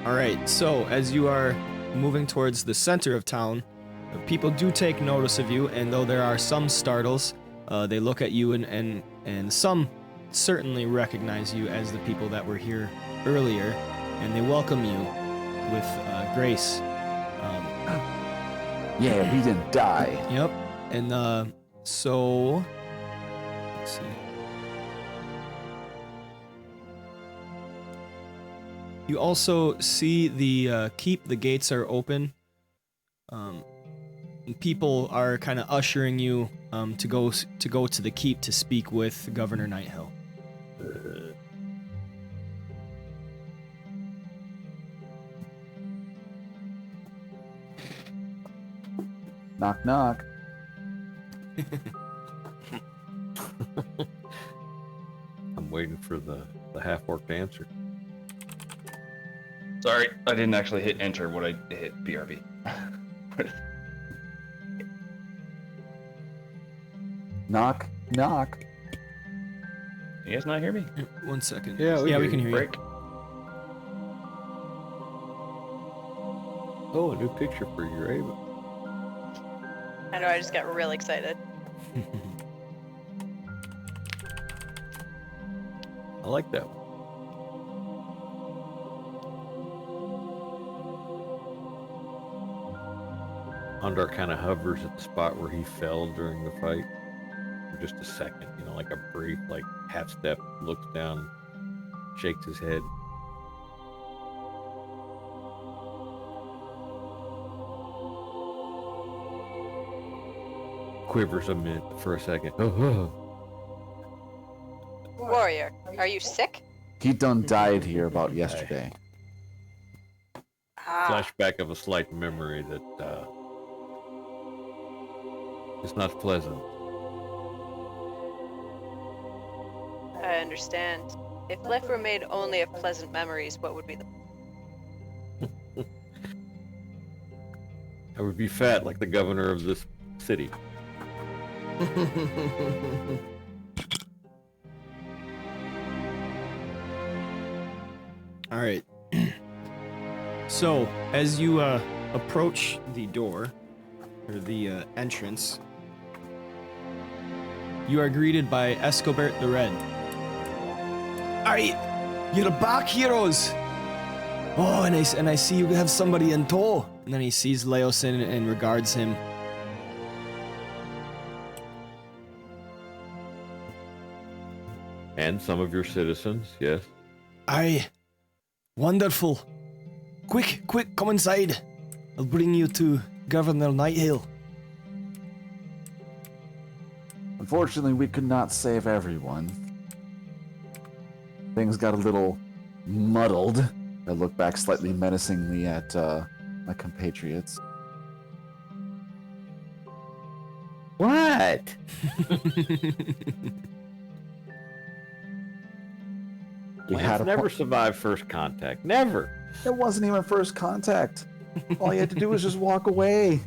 All right, so as you are moving towards the center of town, people do take notice of you, and though there are some startles, they look at you and some certainly recognize you as the people that were here earlier, and they welcome you with grace. Yeah, we didn't die. Yep, and so let's see. You also see the keep. The gates are open. And people are kind of ushering you to go to the keep to speak with Governor Nighthill. Knock, knock. I'm waiting for the half-orc to answer. Sorry, I didn't actually hit enter when I hit BRB. Knock, knock. You guys not hear me? 1 second. Yeah, we we hear can you. hear you. Break. Oh, a new picture for you, Raven. I know, I just got real excited. I like that one. Ondar kind of hovers at the spot where he fell during the fight for just a second, like a brief, like half step, looks down, shakes his head. Quivers a minute for a second. Warrior, are you sick? He done died here about yesterday. Ah, Flashback of a slight memory that is not pleasant. I understand. If life were made only of pleasant memories, what would be the... I would be fat like the governor of this city. All right. So, as you approach the door, or the entrance, you are greeted by Escobert the Red. Aye, you're back, heroes! Oh, and I see you have somebody in tow. And then he sees Leosin and regards him. And some of your citizens, yes. Aye, wonderful. Quick, come inside. I'll bring you to Governor Nighthill. Unfortunately, we could not save everyone. Things got a little muddled. I look back slightly menacingly at my compatriots. What? We Lance had a never survived first contact. Never. It wasn't even first contact. All you had to do was just walk away.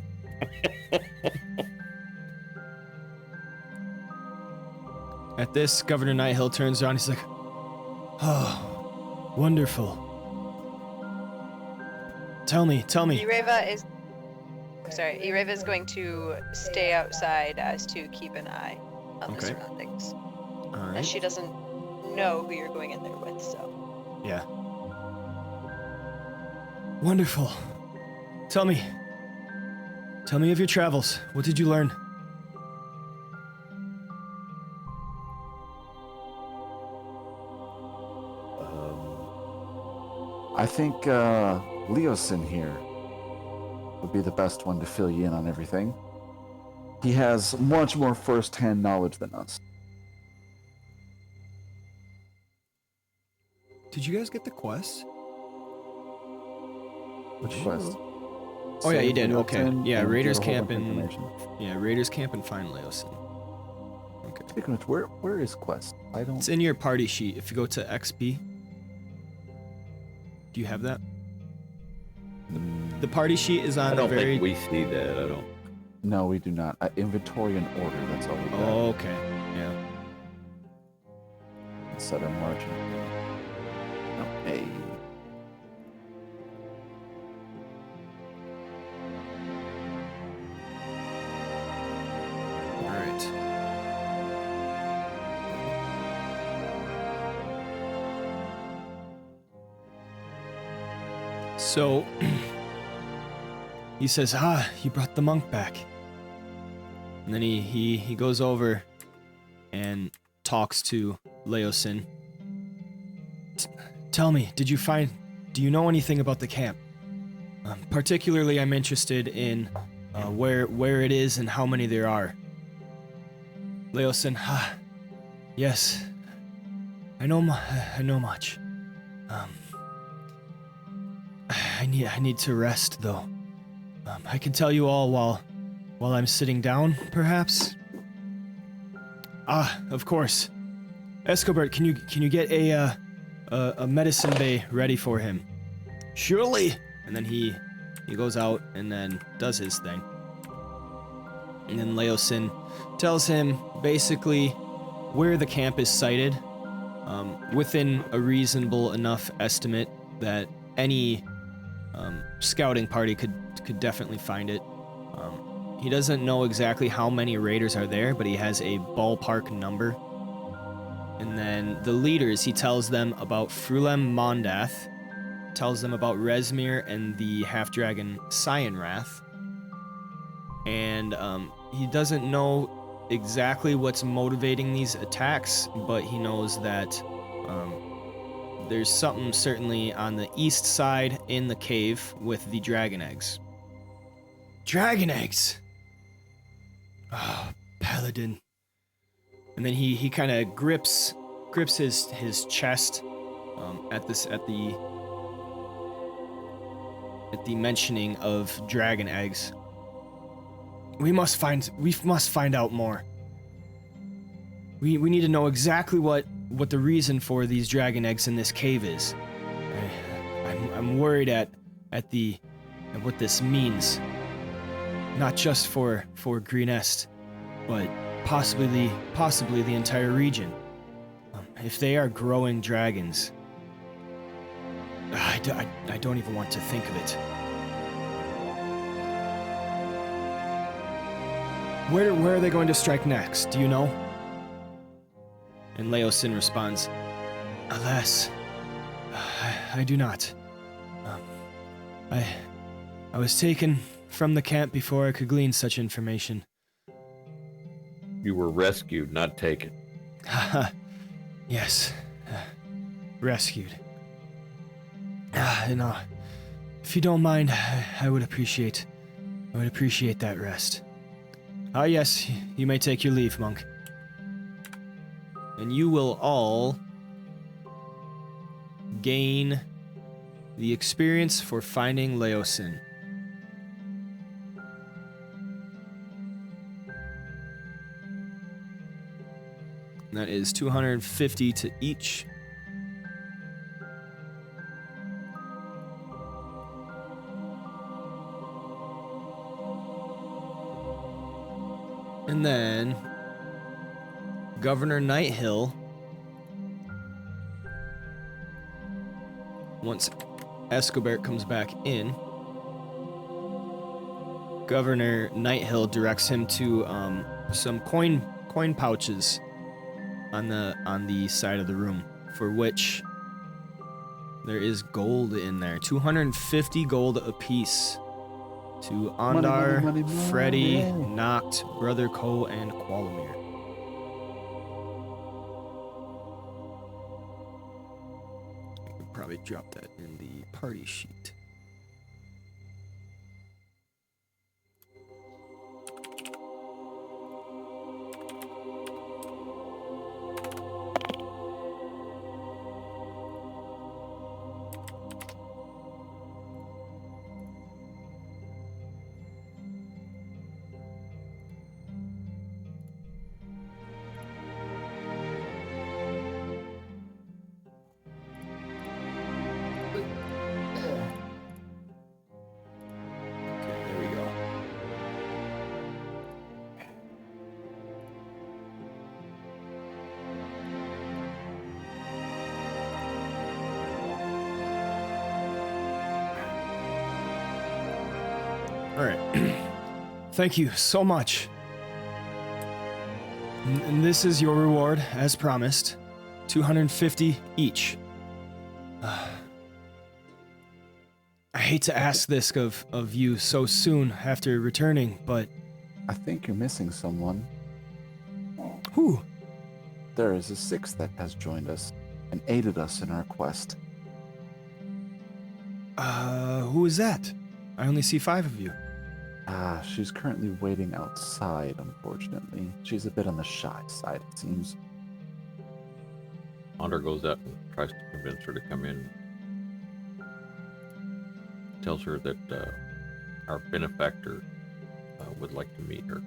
At this, Governor Nighthill turns around. He's like, "Oh, wonderful. Tell me. Ireva is... Sorry, Ireva is going to stay outside as to keep an eye on the Okay. surroundings. All As right. she doesn't know who you're going in there with, so... Yeah. Wonderful. Tell me of your travels. What did you learn? I think Leosin here would be the best one to fill you in on everything. He has much more first-hand knowledge than us. Did you guys get the quest? Which quest? Oh yeah, you Save did. Okay. Leosin Yeah, and Raiders get a whole camp bunch of in. information. Yeah, Raiders camp and find Leosin. Okay. Speaking of which, where is quest? I don't. It's in your party sheet. If you go to XP. Do you have that? The party sheet is I on the don't very. think we see that. I don't. No, we do not. Inventory and order. That's all we got. Oh, okay. Yeah. Set our margin. Okay. All right. So he says, you brought the monk back. And then he goes over and talks to Leosin. Tell me, do you know anything about the camp? Particularly, I'm interested in where it is and how many there are. Leosin, yes, I know much. I need to rest though. I can tell you all while I'm sitting down, perhaps. Of course. Escobert, can you get a medicine bay ready for him? Surely. And then he goes out and then does his thing. And then Leosin tells him basically where the camp is sited, within a reasonable enough estimate that any scouting party could definitely find it. He doesn't know exactly how many raiders are there, but he has a ballpark number. And then the leaders, he tells them about Frulem Mondath, tells them about Resmir and the half-dragon Cyanrath. and he doesn't know exactly what's motivating these attacks, but he knows that there's something certainly on the east side in the cave with the dragon eggs. Dragon eggs! Ah, paladin. And then he kind of grips his chest at the mentioning of dragon eggs. We must find out more. We need to know exactly what the reason for these dragon eggs in this cave is. I'm worried at what this means. Not just for Greenest, but possibly the entire region. If they are growing dragons, I don't even want to think of it. Where are they going to strike next? Do you know? And Leosin responds, Alas, I do not. I was taken from the camp before I could glean such information. You were rescued, not taken. Yes, rescued. If you don't mind, I would appreciate that rest. Yes, you may take your leave, monk. And you will all gain the experience for finding Leosin. That is 250 to each. And then Governor Nighthill, once Escobert comes back in, Governor Nighthill directs him to some coin pouches on the side of the room, for which there is gold in there. 250 gold apiece to Ondar, money, Freddy, money. Noct, Brother Ko, and Qualamir. I could probably drop that in the party sheet. All right. Thank you so much. And this is your reward, as promised. 250 each. I hate to ask this of you so soon after returning, but... I think you're missing someone. Who? There is a sixth that has joined us and aided us in our quest. Who is that? I only see 5 of you. She's currently waiting outside, unfortunately. She's a bit on the shy side, it seems. Ondar goes out and tries to convince her to come in. Tells her that our benefactor would like to meet her.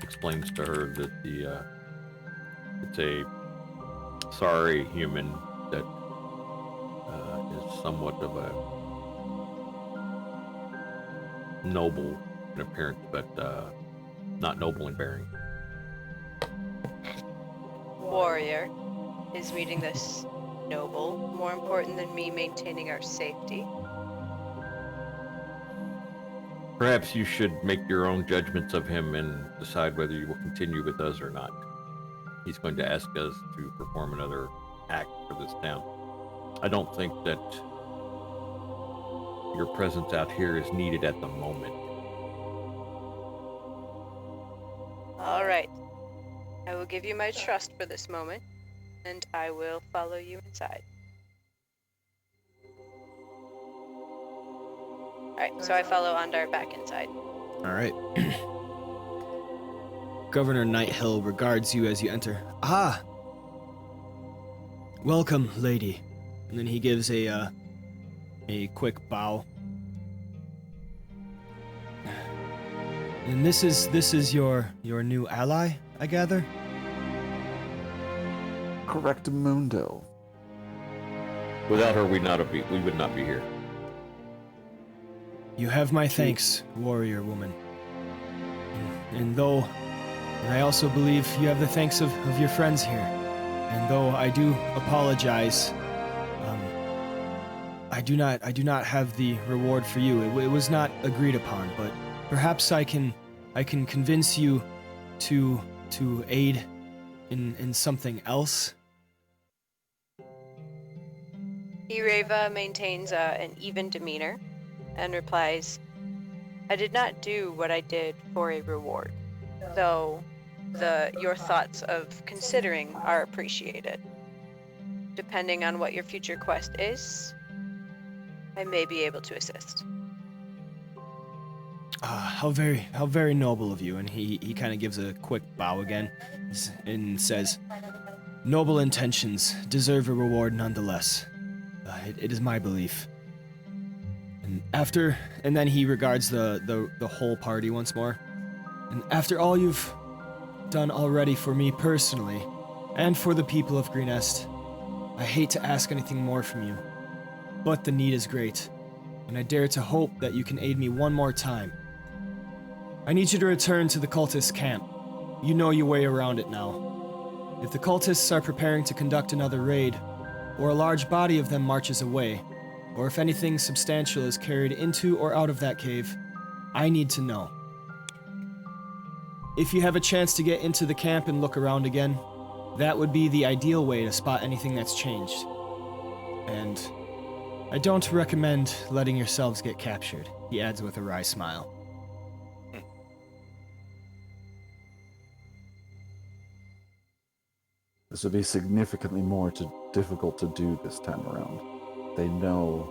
Explains to her that it's a sorry human that is somewhat of a noble in appearance, but not noble in bearing. Warrior, is meeting this noble more important than me maintaining our safety? Perhaps you should make your own judgments of him and decide whether you will continue with us or not. He's going to ask us to perform another act for this town. I don't think that your presence out here is needed at the moment. All right. I will give you my trust for this moment, and I will follow you inside. Alright, so I follow Ondar back inside. All right. Governor Nighthill regards you as you enter. Ah! Welcome, lady. And then he gives a quick bow. And this is your new ally, I gather? Correct, Mundo. Without her, we would not be here. You have my thanks, warrior woman. And I also believe you have the thanks of your friends here. And though I do apologize, I do not have the reward for you. It was not agreed upon, but perhaps I can convince you to aid in something else. Ireva maintains an even demeanor and replies, I did not do what I did for a reward, though your thoughts of considering are appreciated. Depending on what your future quest is, I may be able to assist. How very noble of you. And he kind of gives a quick bow again and says, noble intentions deserve a reward nonetheless. It is my belief. And then he regards the whole party once more. And after all you've done already for me personally, and for the people of Greenest, I hate to ask anything more from you. But the need is great, and I dare to hope that you can aid me one more time. I need you to return to the Cultist camp. You know your way around it now. If the Cultists are preparing to conduct another raid, or a large body of them marches away, or if anything substantial is carried into or out of that cave, I need to know. If you have a chance to get into the camp and look around again, that would be the ideal way to spot anything that's changed. And I don't recommend letting yourselves get captured, he adds with a wry smile. This would be significantly more difficult to do this time around. They know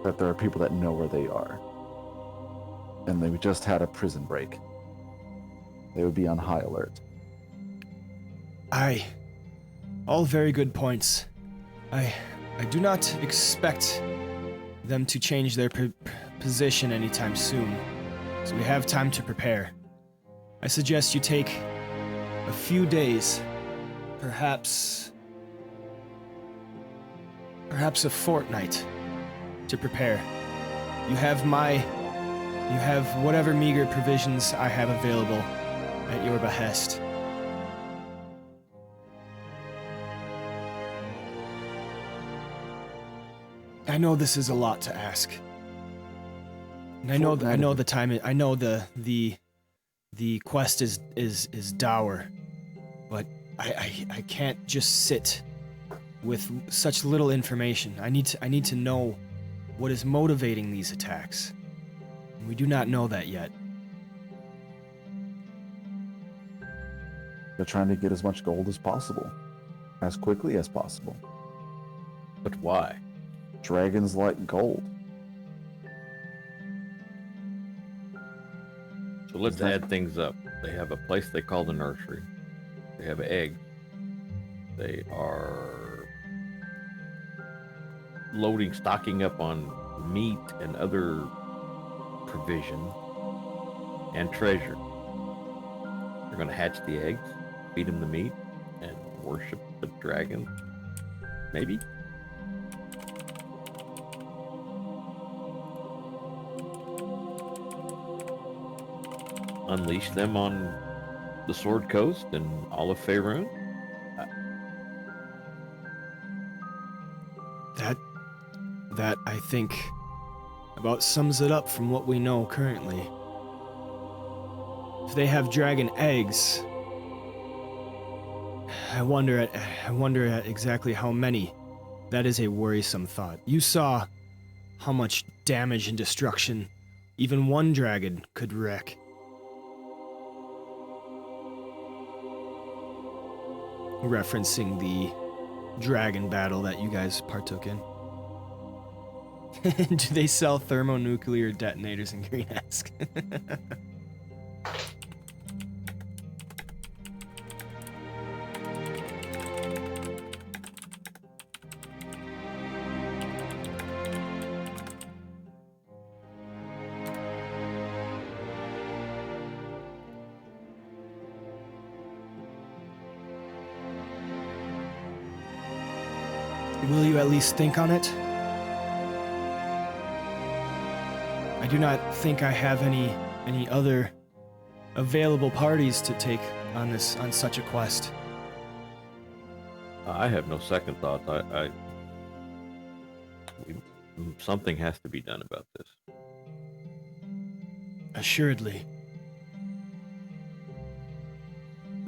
that there are people that know where they are. And they just had a prison break. They would be on high alert. Aye. All very good points. I do not expect them to change their position anytime soon, so we have time to prepare. I suggest you take a few days, perhaps a fortnight to prepare. You have whatever meager provisions I have available at your behest. I know this is a lot to ask. And I know the time. I know the quest is dour, but I can't just sit with such little information. I need to know what is motivating these attacks. And we do not know that yet. They're trying to get as much gold as possible, as quickly as possible. But why? Dragons like gold. So let's add things up. They have a place they call the nursery. They have eggs. They are stocking up on meat and other provision and treasure. They're going to hatch the eggs, feed them the meat, and worship the dragon. Maybe? Unleash them on the Sword Coast and all of Faerun? That I think about sums it up from what we know currently. If they have dragon eggs, I wonder at exactly how many. That is a worrisome thought. You saw how much damage and destruction even one dragon could wreak. referencing the dragon battle that you guys partook in. Do they sell thermonuclear detonators in Greenest? Will you at least think on it? I do not think I have any other available parties to take on such a quest. I have no second thoughts. Something has to be done about this. Assuredly.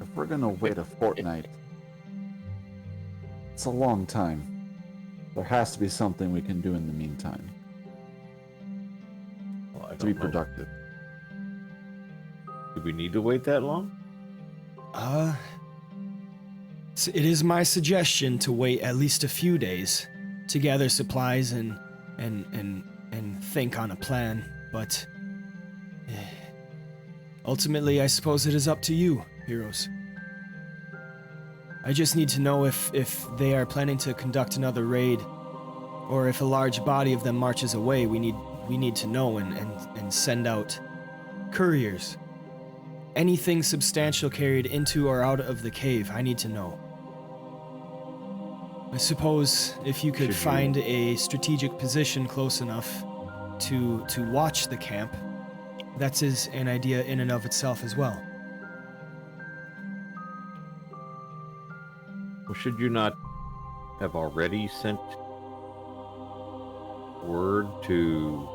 If we're gonna wait a fortnight, it's a long time. There has to be something we can do in the meantime Well, I to be don't know. productive. Do we need to wait that long? It is my suggestion to wait at least a few days to gather supplies and think on a plan, but ultimately I suppose it is up to you, heroes. I just need to know if they are planning to conduct another raid, or if a large body of them marches away. We need to know and send out couriers. Anything substantial carried into or out of the cave, I need to know. I suppose if you could find a strategic position close enough to watch the camp, that's an idea in and of itself as well. Well, should you not have already sent word to,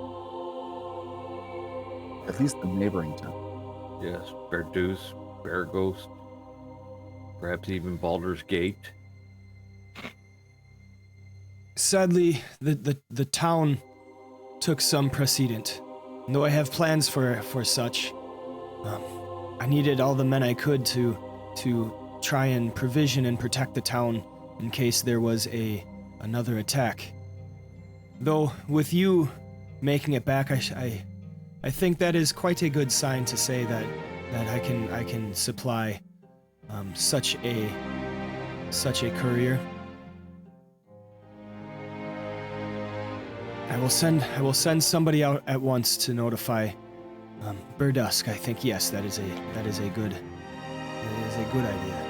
At least the neighboring town. yes, Verduce, Bearghost, perhaps even Baldur's Gate? Sadly, the town took some precedent. And though I have plans for such, I needed all the men I could to try and provision and protect the town in case there was another attack. Though with you making it back, I think that is quite a good sign to say that I can supply such a courier. I will send somebody out at once to notify Burdusk. I think yes, that is a good idea.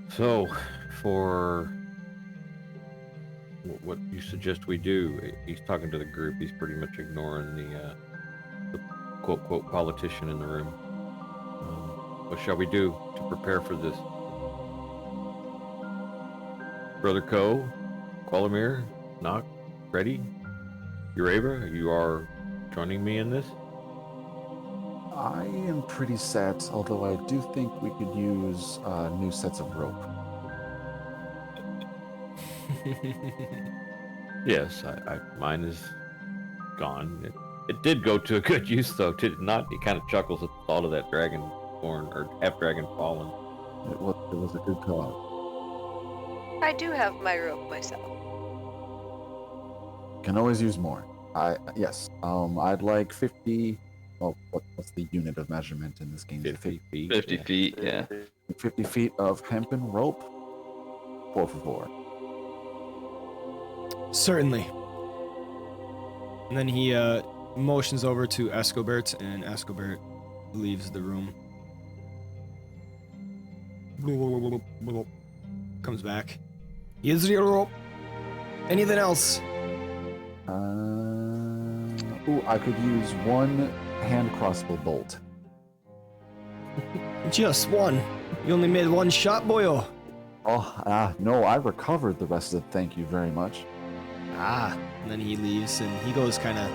So, for what you suggest we do, he's talking to the group. He's pretty much ignoring the quote politician in the room. What shall we do to prepare for this? Brother Ko, Qualamir, Nock, Freddy, Ureva, you are joining me in this? I am pretty set, although I do think we could use new sets of rope. Yes, mine is gone. It did go to a good use, though, did it not? He kind of chuckles at the thought of that dragonborn, or half-dragon fallen. It was a good call. I do have my rope myself. Can always use more. Yes. I'd like 50. Well, what's the unit of measurement in this game? 50 feet. 50 yeah. feet, yeah. 50 feet of hempen rope. 4 for 4. Certainly. And then he motions over to Escobert, and Escobert leaves the room. Comes back. Here's your rope. Anything else? Ooh, I could use one hand crossbow bolt. Just one. You only made one shot, boyo. Oh, no, I recovered the rest of it. Thank you very much. Ah. And then he leaves and he goes kind of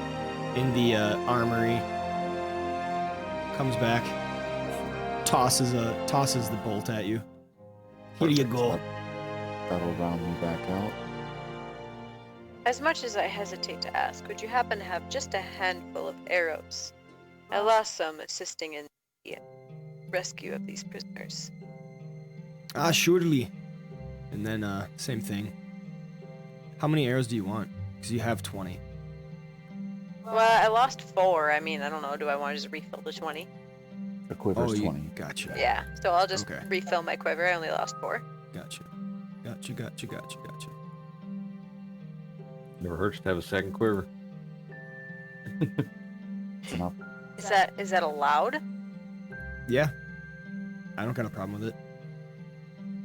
in the armory. Comes back. Tosses the bolt at you. Here you go. That'll round me back out. As much as I hesitate to ask, would you happen to have just a handful of arrows? I lost some assisting in the rescue of these prisoners. Ah, surely. And then, same thing. How many arrows do you want? Because you have 20. Well, I lost 4. I mean, I don't know. Do I want to just refill the 20? The quiver's 20. Gotcha. Yeah, so I'll just Okay. refill my quiver. I only lost 4. Gotcha. Never hurts to have a second quiver. It's enough. Is that allowed? Yeah. I don't got a problem with it.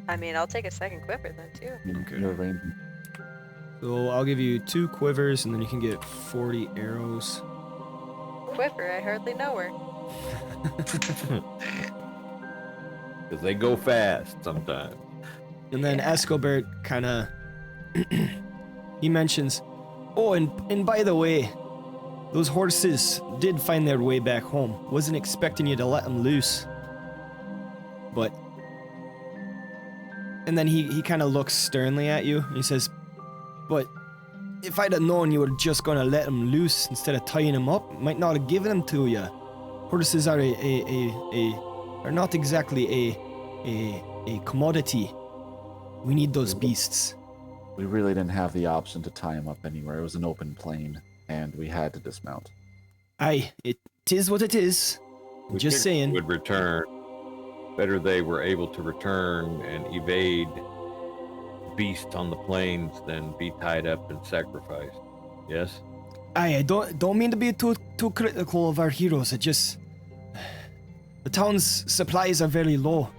I mean, I'll take a second quiver then too. Okay. You're arranged. So I'll give you 2 quivers, and then you can get 40 arrows. Quiver, I hardly know her. Because they go fast sometimes. And then Yeah. Escobert kind of he mentions, oh, and by the way, those horses did find their way back home. Wasn't expecting you to let them loose, but. And then he kind of looks sternly at you. And he says, but if I'd have known you were just gonna let them loose instead of tying them up, might not have given them to you. Horses are are not exactly a commodity. We need those beasts. We really didn't have the option to tie him up anywhere. It was an open plain, and we had to dismount. Aye, it is what it is. We Just figured saying. they would return. Better they were able to return and evade beasts on the plains than be tied up and sacrificed. Yes? Aye, I don't mean to be too critical of our heroes. It just the town's supplies are very low.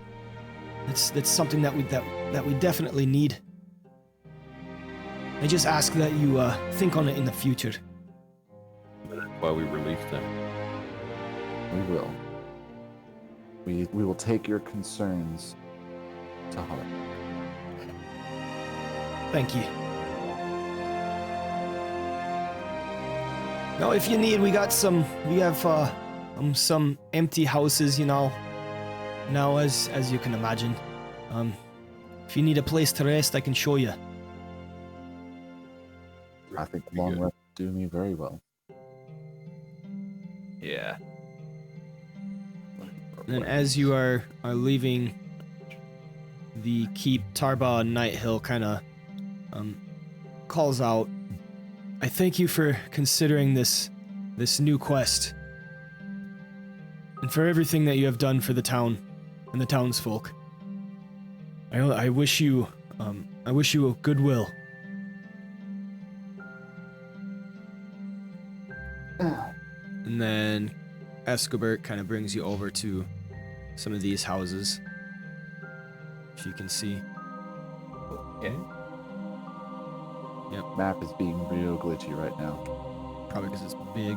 That's something that we definitely need. I just ask that you think on it in the future. That's why we released them. We will. We will take your concerns to heart. Thank you. Now, if you need, we have some empty houses, you know. Now, as you can imagine, if you need a place to rest, I can show you. I think Pretty long good. rest do me very well. Yeah. And as you are leaving the keep, Tarba Nighthill kind of calls out, I thank you for considering this new quest, and for everything that you have done for the town and the townsfolk. I wish you goodwill. And then Escobert kind of brings you over to some of these houses, if you can see. Okay. Map is being real glitchy right now. Probably because it's big.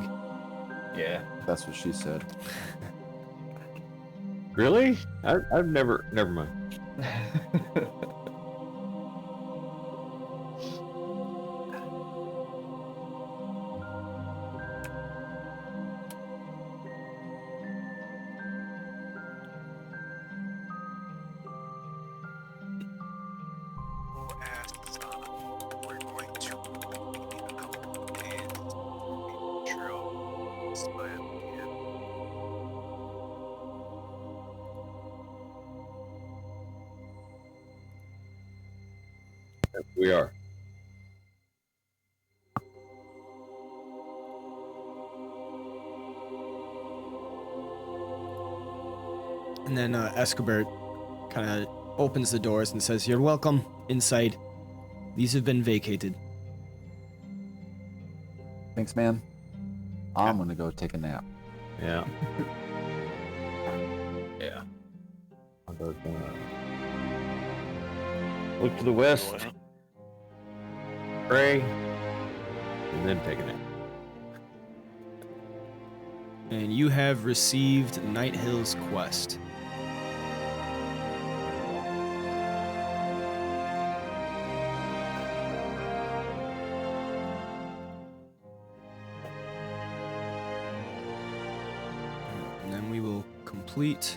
Yeah. That's what she said. Really? I've never mind. We'll ask, we're going to need a couple of days to trail split. We are. And then Escobert kind of opens the doors and says, "You're welcome inside. These have been vacated." Thanks, man. I'm gonna go take a nap. Yeah. Yeah. I'll go, Look to the west, Oh, pray, and then take a nap. And you have received Nighthill's quest. And then we will complete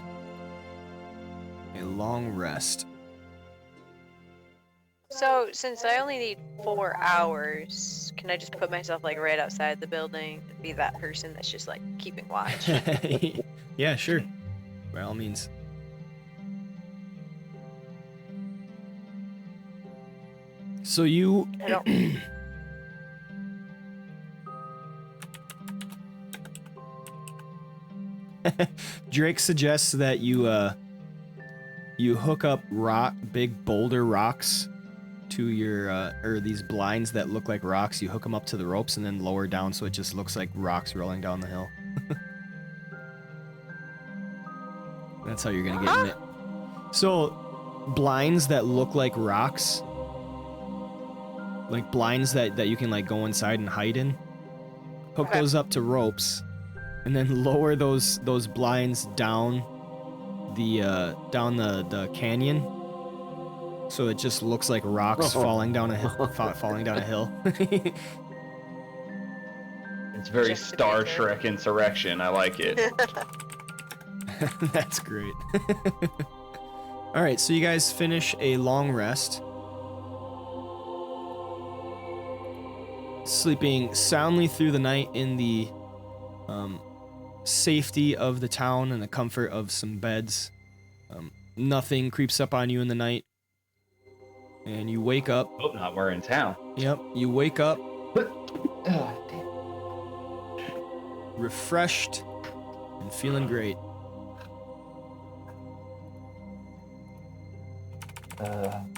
a long rest. So, since I only need 4 hours, can I just put myself like right outside the building and be that person that's just like keeping watch? Yeah, sure. By all means. So you I don't. Drake suggests that you hook up big boulder rocks to your or these blinds that look like rocks. You hook them up to the ropes and then lower down so it just looks like rocks rolling down the hill. That's how you're gonna get in it. So blinds that look like rocks, like blinds that you can like go inside and hide in. Hook Okay. those up to ropes, and then lower those blinds down the canyon, so it just looks like rocks falling down a hill. Falling down a hill. It's very Just to be Star fair. Trek Insurrection. I like it. That's great. All right, so you guys finish a long rest, sleeping soundly through the night in the safety of the town and the comfort of some beds. Nothing creeps up on you in the night, and you wake up. Hope not. We're in town. Yep, you wake up Oh, refreshed and feeling great. damn.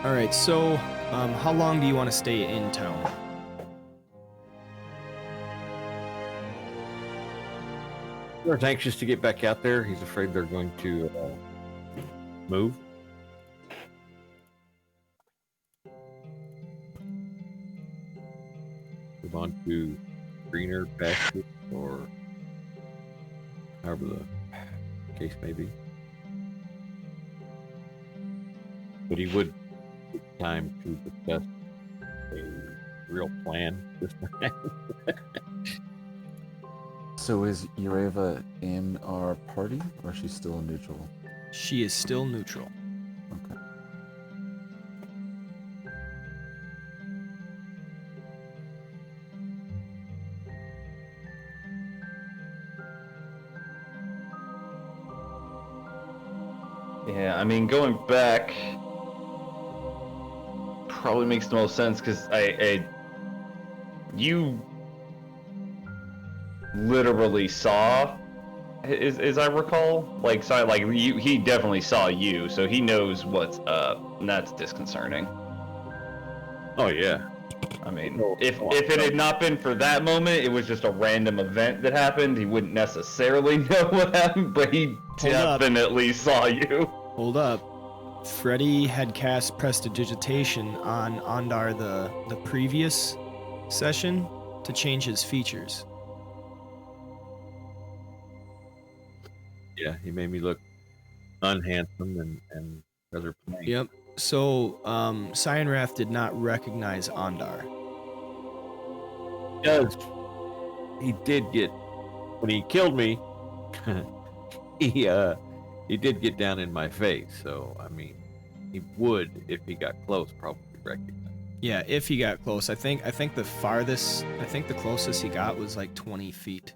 All right, so how long do you want to stay in town? He's anxious to get back out there. He's afraid they're going to move. Move on to greener pastures, or however the case may be. But he would take time to discuss a real plan this time. So is Ureva in our party, or is she still neutral? She is still neutral. Okay. Yeah, I mean, going back probably makes the most sense because you literally saw, as I recall, he definitely saw you, so he knows what's up, and that's disconcerting. Oh yeah. I mean, if it had not been for that moment, it was just a random event that happened, he wouldn't necessarily know what happened, but he Hold up. definitely saw you. Hold up. Freddy had cast Prestidigitation on Ondar the previous session to change his features. Yeah, he made me look unhandsome and rather plain. Yep. So, Cyanrath did not recognize Ondar. Because he did get, when he killed me, he did get down in my face. So I mean, he would, if he got close, probably recognize. Yeah, if he got close. I think the closest he got was like 20 feet.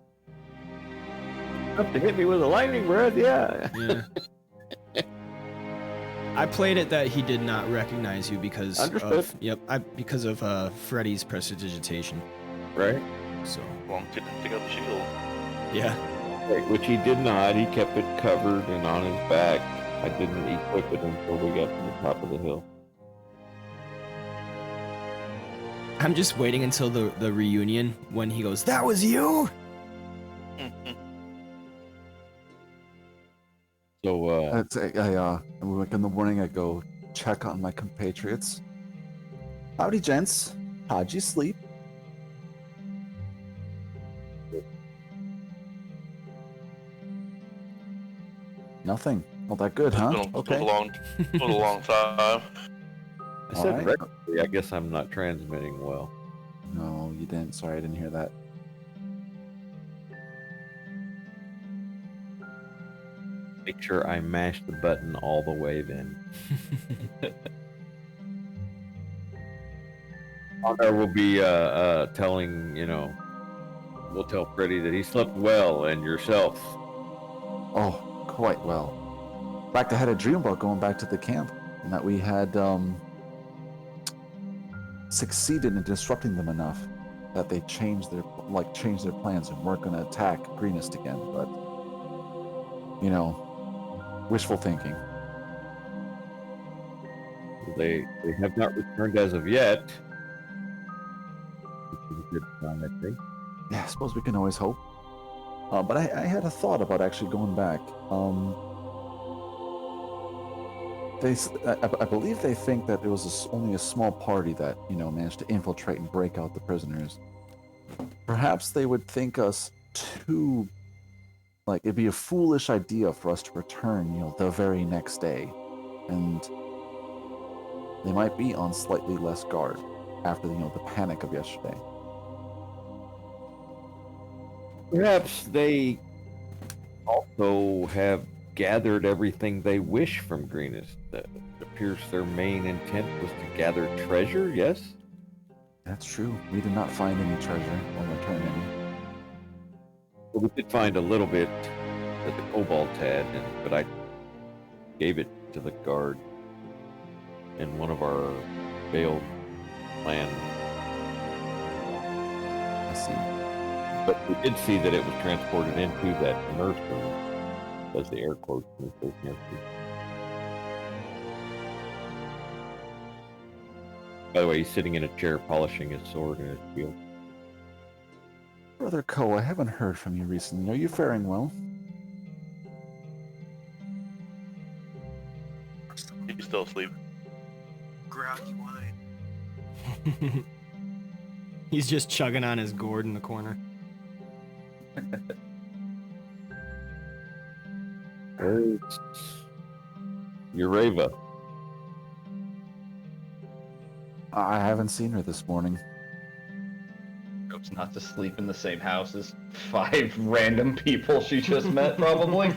Up to hit me with a lightning rod, yeah. Yeah. I played it that he did not recognize you because Understood. of because of Freddy's prestidigitation. Right? So Long didn't take out the shield. yeah. Right, which he did not. He kept it covered and on his back. I didn't equip it until we got to the top of the hill. I'm just waiting until the reunion when he goes, "That was you." So, I wake in the morning, I go check on my compatriots. Howdy, gents. How'd you sleep? Nothing. Well, that good, huh? It was Okay. a long time. I said Alright. regularly. I guess I'm not transmitting well. No, you didn't. Sorry, I didn't hear that. Make sure I mash the button all the way then. Honor will be telling, we'll tell Freddy that he slept well and yourself. Oh, quite well. In fact, I had a dream about going back to the camp and that we had succeeded in disrupting them enough that they changed their plans and weren't going to attack Greenest again. But wishful thinking. They have not returned as of yet. Which is a good sign, I think. Yeah, I suppose we can always hope. But I had a thought about actually going back. I believe they think that it was only a small party that managed to infiltrate and break out the prisoners. Perhaps they would think us too, like it'd be a foolish idea for us to return, the very next day, and they might be on slightly less guard after the panic of yesterday. Perhaps they also have gathered everything they wish from Greenest. It appears their main intent was to gather treasure, yes? That's true. We did not find any treasure or return any. Well, we did find a little bit that the kobolds had, but I gave it to the guard in one of our failed plans. I see. But we did see that it was transported into that nursery. Does the air quotes when it says nursery. By the way, he's sitting in a chair polishing his sword and his shield. Brother Ko, I haven't heard from you recently. Are you faring well? He's still asleep. Groggy wine. He's just chugging on his gourd in the corner. Where's Ureva? I haven't seen her this morning. Hope's not to sleep in the same house as 5 random people she just met, probably.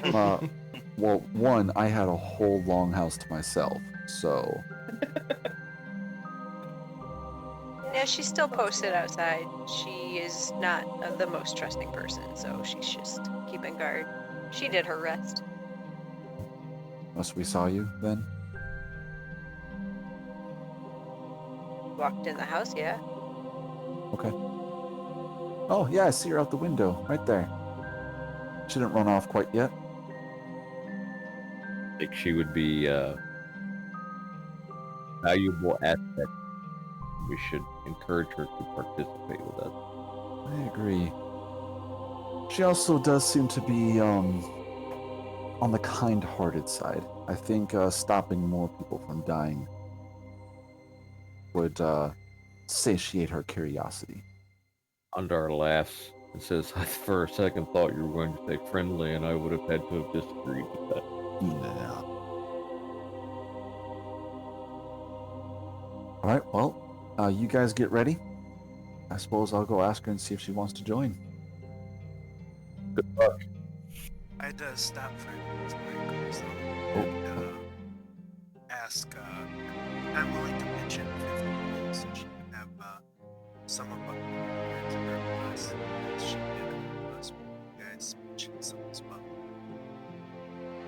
Well, one, I had a whole long house to myself, so... Yeah, she's still posted outside. She is not the most trusting person, so she's just keeping guard. She did her rest. Must we saw you, then? Walked in the house, yeah. Okay. Oh, yeah, I see her out the window, right there. She didn't run off quite yet. I think she would be a valuable asset. We should encourage her to participate with us. I agree. She also does seem to be on the kind-hearted side. I think stopping more people from dying would satiate her curiosity. Under our laughs, it says, for a second thought you were going to say friendly, and I would have had to have disagreed with that. Yeah. All right, well, you guys get ready. I suppose I'll go ask her and see if she wants to join. Good luck. I'd stop for and ask. I'm willing to pitch in 50 goals so she can have some of what us. She did us. You guys pitch in some as well.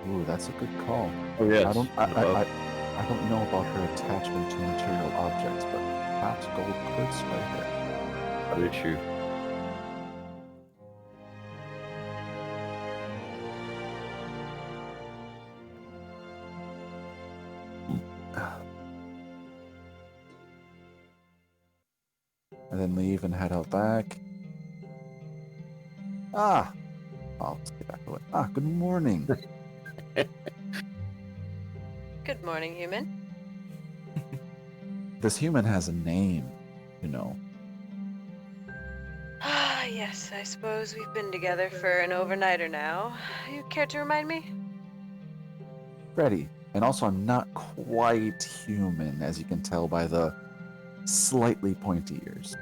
Ooh, that's a good call. Oh, yes. I don't know about her attachment to material objects, but perhaps gold could sway her. What issue? And then leave and head out back. Ah! I'll just get back to it. Ah, good morning. Good morning, human. This human has a name, you know. Ah, yes, I suppose we've been together for an overnighter now. You care to remind me? Freddy. And also, I'm not quite human, as you can tell by the slightly pointy ears.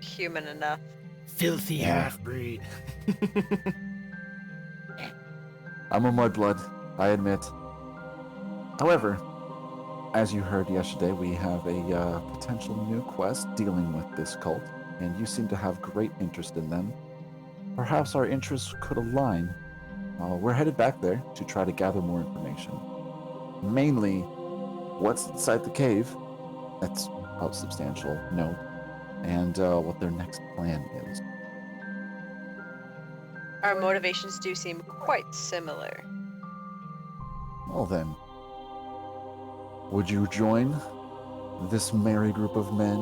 Human enough. Filthy Yeah. half-breed. I'm a mudblood, I admit. However, as you heard yesterday, we have a potential new quest dealing with this cult, and you seem to have great interest in them. Perhaps our interests could align. We're headed back there to try to gather more information. Mainly, what's inside the cave, that's a substantial note, and what their next plan is. Our motivations do seem quite similar. Well then, would you join this merry group of men?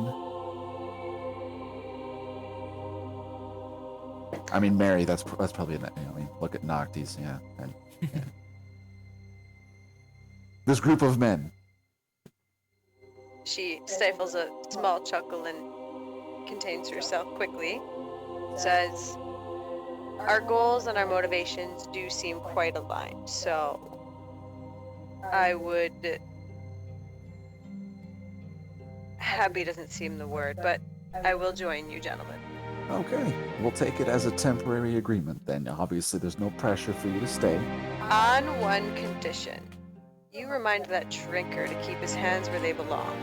I mean, merry, that's probably, I mean, look at Noctis, yeah. Yeah. This group of men. She stifles a small chuckle and contains herself quickly. Says, our goals and our motivations do seem quite aligned, so I would... Happy doesn't seem the word, but I will join you, gentlemen. Okay, we'll take it as a temporary agreement then. Obviously, there's no pressure for you to stay. On one condition. You remind that drinker to keep his hands where they belong.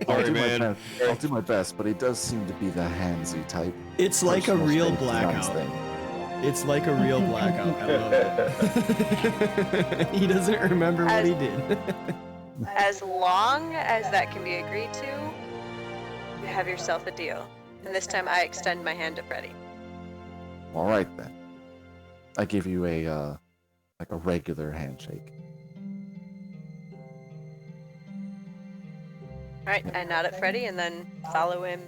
Sorry, man. I'll do my best, but he does seem to be the handsy type. It's like a Personal real space is not his blackout. thing. It's like a real blackout. I love it. He doesn't remember what he did. As long as that can be agreed to, you have yourself a deal. And this time I extend my hand to Freddy. All right then. I give you a like a regular handshake. Alright, I nod at Freddy and then follow him,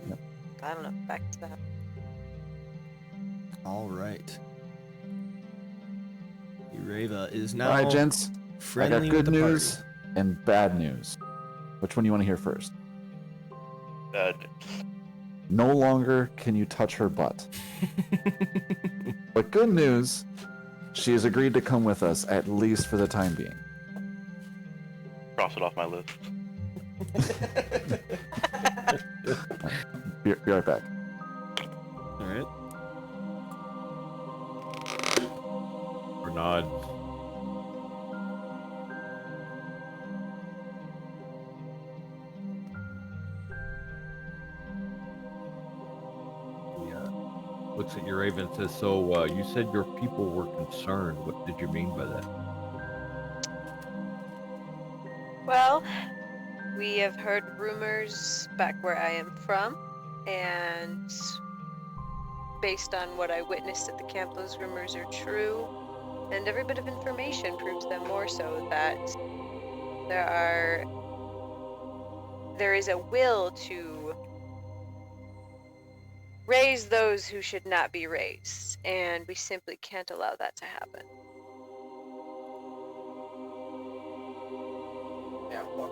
I don't know, back to the house. All right. Ureva is now All right, gents. I friendly got good with the news and bad news. Which one do you want to hear first? Bad. No longer can you touch her butt. But good news, she has agreed to come with us, at least for the time being. Cross it off my list. Be right back. All right. Or nod. Looks at your raven and says, so you said your people were concerned. What did you mean by that? Well, we have heard rumors back where I am from, and based on what I witnessed at the camp, those rumors are true, and every bit of information proves them more so that there is a will to raise those who should not be raised, and we simply can't allow that to happen. Yeah, well.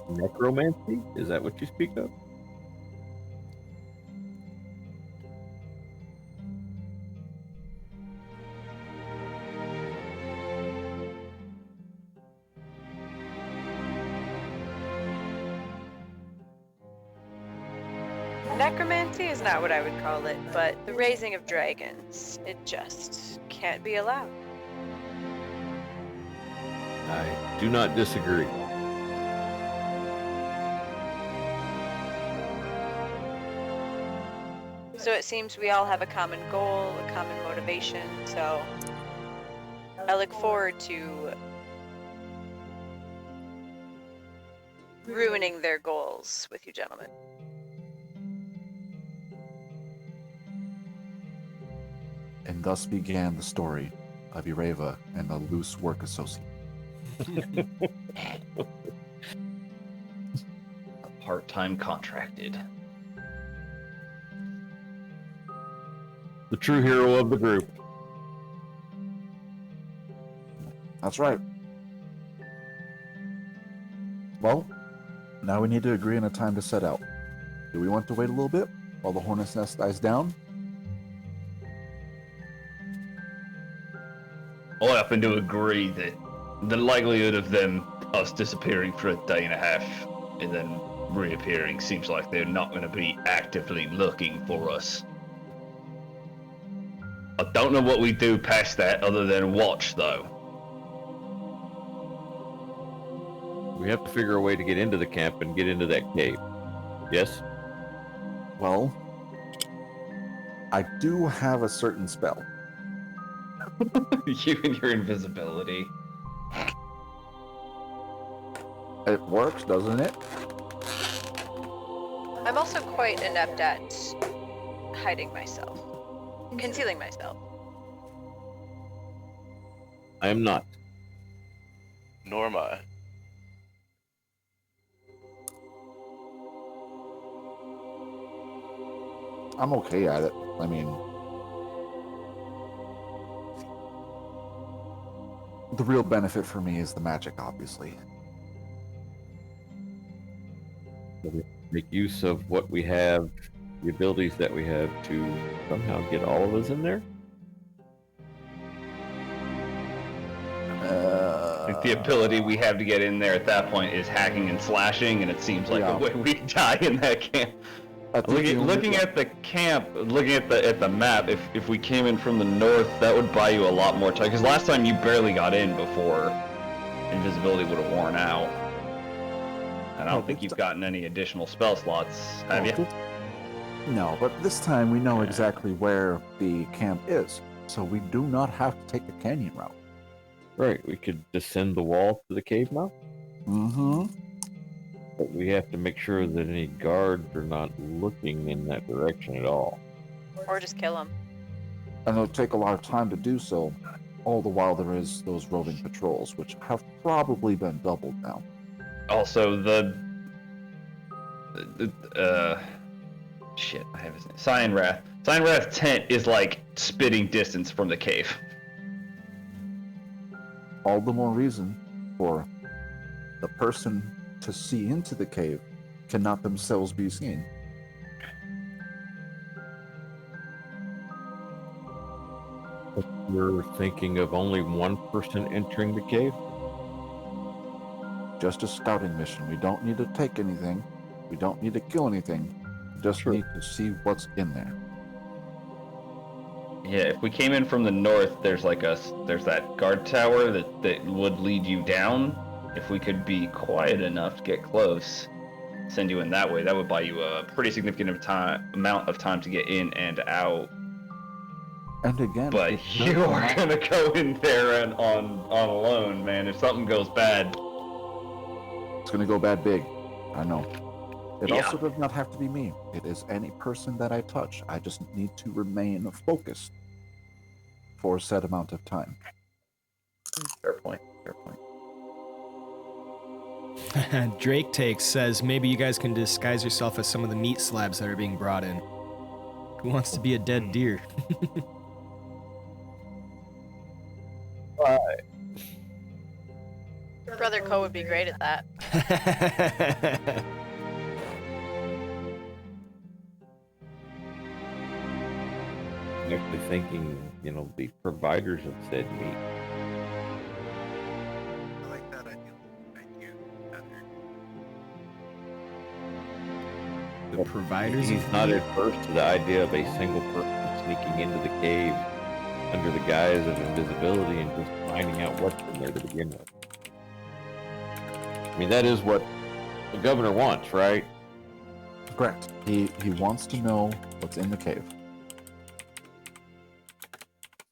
Necromancy? Is that what you speak of? Necromancy is not what I would call it, but the raising of dragons, it just can't be allowed. I do not disagree. So it seems we all have a common goal, a common motivation, so I look forward to ruining their goals with you gentlemen. And thus began the story of Ireva and the loose work associate. Part-time contracted. The true hero of the group. That's right. Well, now we need to agree on a time to set out. Do we want to wait a little bit while the hornet's nest dies down? I happen to agree that the likelihood of us disappearing for a day and a half and then reappearing seems like they're not going to be actively looking for us. I don't know what we do past that other than watch, though. We have to figure a way to get into the camp and get into that cave. Yes? Well, I do have a certain spell. You and your invisibility. It works, doesn't it? I'm also quite inept at hiding myself, concealing myself. I am not. Nor am I. I'm okay at it. I mean, the real benefit for me is the magic, obviously. Make use of what we have, the abilities that we have to somehow get all of us in there. I think the ability we have to get in there at that point is hacking and slashing, and it seems like Yeah. the way we die in that camp. I think the only- Looking at the camp, looking at the map, if we came in from the north, that would buy you a lot more time. Because last time you barely got in before invisibility would have worn out. And I don't think you've gotten any additional spell slots, have you? No, but this time we know exactly where the camp is, so we do not have to take the canyon route. Right, we could descend the wall to the cave mouth, Mm-hmm. but we have to make sure that any guards are not looking in that direction at all. Or just kill them. And it'll take a lot of time to do so, all the while there is those roving patrols, which have probably been doubled now. Also, shit, I have his name. Cyan Wrath. Cyan Wrath's tent is like spitting distance from the cave. All the more reason for the person to see into the cave cannot themselves be seen. You're thinking of only one person entering the cave? Just a scouting mission. We don't need to take anything. We don't need to kill anything. We just Sure. need to see what's in there. Yeah, if we came in from the north, there's that guard tower that would lead you down. If we could be quiet enough to get close, send you in that way, that would buy you a pretty significant amount of time to get in and out. And again, But it's you not- are gonna go in there and on alone, man. If something goes bad, It's going to go bad big. I know. It Yeah. also does not have to be me. It is any person that I touch. I just need to remain focused for a set amount of time. fair point. Fair point. Drake Takes says maybe you guys can disguise yourself as some of the meat slabs that are being brought in. Who wants to be a dead deer? Brother Ko would be great at that. I'm actually thinking, the providers of said meat. I like that idea better. The providers He's of not meat? adverse to the idea of a single person sneaking into the cave under the guise of invisibility and just finding out what's in there to begin with. I mean, that is what the governor wants, right? Correct. He wants to know what's in the cave.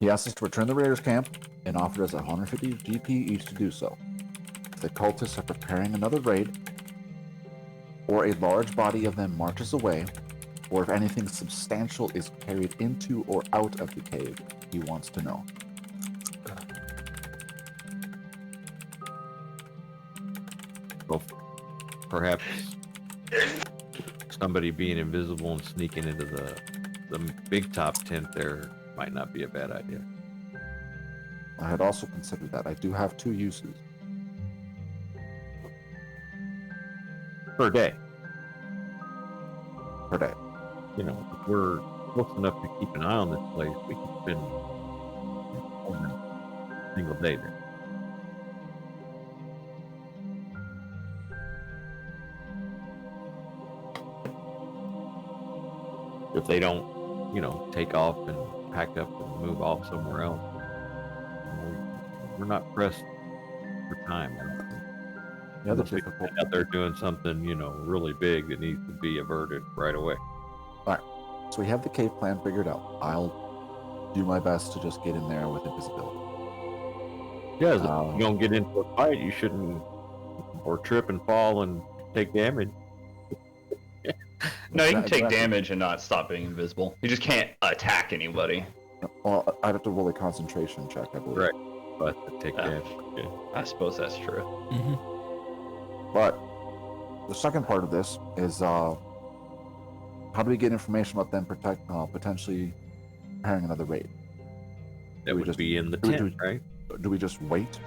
He asked us to return the raiders' camp and offered us 150 GP each to do so. If the cultists are preparing another raid, or a large body of them marches away, or if anything substantial is carried into or out of the cave, he wants to know. Well, perhaps somebody being invisible and sneaking into the big top tent there might not be a bad idea. I had also considered that. I do have 2 uses. Per day. Per day. You know, if we're close enough to keep an eye on this place, we can spend a single day there. If they don't, you know, take off and pack up and move off somewhere else, we're not pressed for time. I don't think. The other Unless we difficult. out there doing something, you know, really big that needs to be averted right away. So we have the cave plan figured out. I'll do my best to just get in there with invisibility. Yeah, if you don't get into a fight, you shouldn't, or trip and fall and take damage. No, you can take Exactly. damage and not stop being invisible. You just can't attack anybody. Well, I'd have to roll a concentration check, I believe. Right. But to take damage. Yeah. I suppose that's true. But the second part of this is how do we get information about them potentially preparing another raid? That would just- be in the do we tent, right? Do we just wait?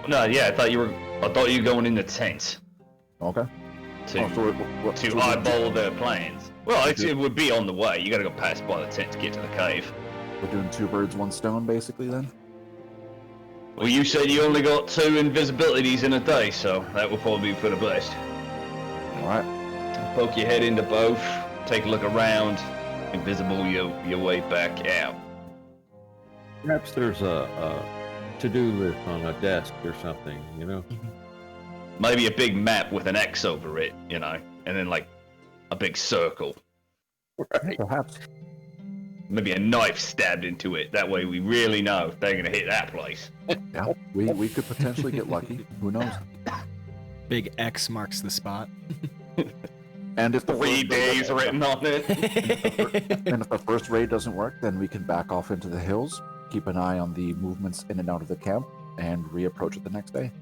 No, yeah, I thought you were going in the tent Okay. to So we- eyeball their plans. Well, it would be on the way. You gotta go past by the tent to get to the cave. we're doing 2 birds, 1 stone, basically, then? Well, you said you only got 2 invisibilities in a day, so that would probably be for the best. All right. Poke your head into both, take a look around, invisible your way back out. Perhaps there's a to-do list on a desk or something, you know? Maybe a big map with an X over it, you know, and then like a big circle. Right. Perhaps. Maybe a knife stabbed into it. That way we really know if they're gonna hit that place. Yeah. We could potentially get lucky. Who knows? Big X marks the spot. And if the 3 first raid days doesn't- written on it. and if the first raid doesn't work, then we can back off into the hills, keep an eye on the movements in and out of the camp, and reapproach it the next day.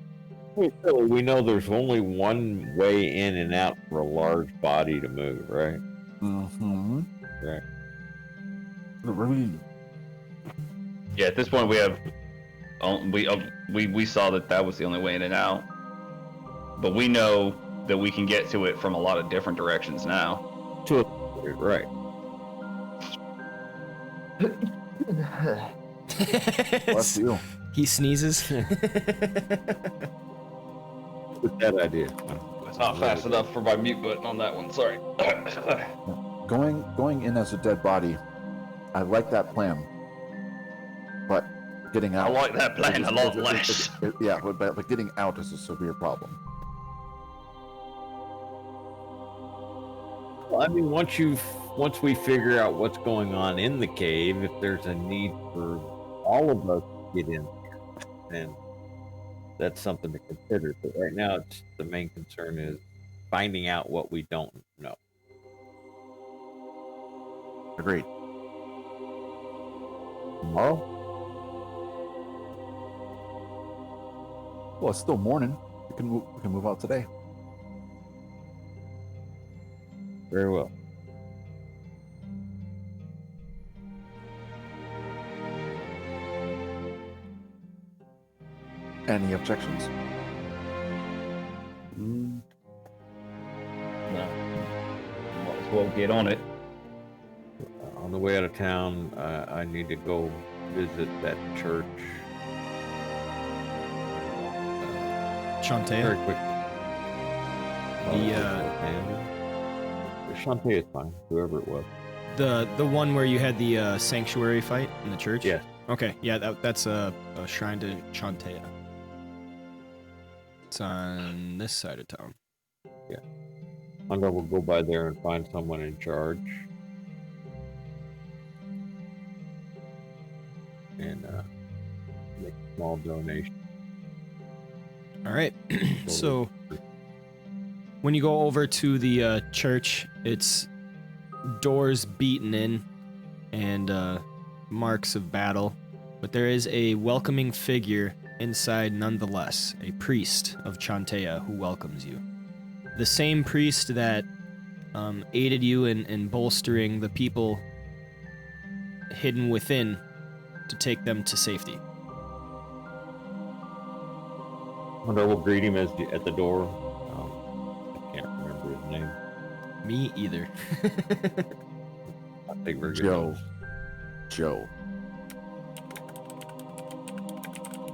We know there's only one way in and out for a large body to move, right? Mm-hmm. Right. Yeah, at this point we have, we saw that was the only way in and out, but we know that we can get to it from a lot of different directions now. Right. Bless you. He sneezes. With that idea. Not fast enough for my mute button on that one. Sorry. Going in as a dead body, I like that plan. But getting I out. like that plan a lot less. Yeah, but getting out is a severe problem. Well, I mean, once we figure out what's going on in the cave, if there's a need for all of us to get in there, then that's something to consider. But right now, it's the main concern is finding out what we don't know. Agreed. Tomorrow? Well, it's still morning. We can move out today. Very well. Any objections? No. Might as well get on it. On the way out of town, I need to go visit that church Shantae. very quickly. Shantae is fine, whoever it was. The one where you had the sanctuary fight in the church? Yes. Okay, yeah, that's a shrine to Shantae. It's on this side of town. Yeah. Hunger will go by there and find someone in charge. And make a small donation. All right. So when you go over to the church, it's doors beaten in and marks of battle, but there is a welcoming figure inside nonetheless, a priest of Chantea who welcomes you. The same priest that aided you in bolstering the people hidden within to take them to safety. Hunger will greet him at the door. I can't remember his name. Me either. I think we're good. Joe.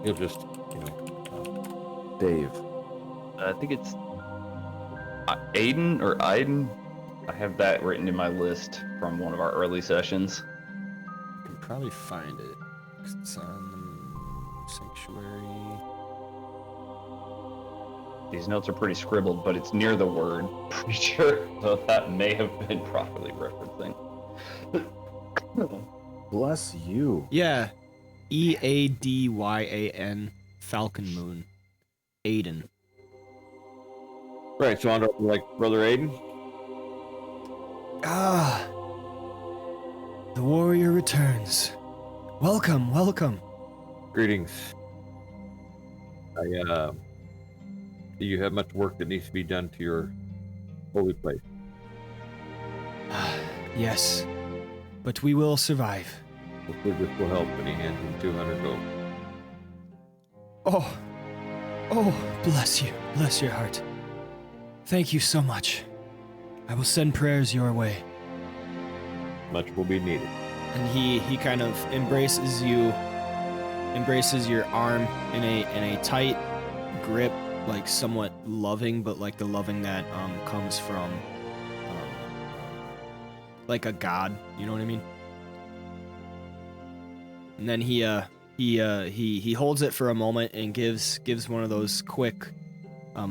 He'll just, Dave. I think it's Aiden or Aiden. I have that written in my list from one of our early sessions. You can probably find it. 'Cause it's on the sanctuary. These notes are pretty scribbled, but it's near the word. Pretty sure. So that may have been properly referencing. Bless you. Yeah. Eadyan, Falcon Moon. Aiden. right, so on to like Brother Aiden. Ah. The warrior returns. Welcome, welcome. Greetings. Do you have much work that needs to be done to your holy place? Yes, but we will survive. Hopefully this will help, and he hands him 200 gold. Oh, bless you. Bless your heart. Thank you so much. I will send prayers your way. Much will be needed. And he kind of embraces your arm in a tight grip, like somewhat loving, but like the loving that comes from like a god, you know what I mean? And then he holds it for a moment and gives one of those quick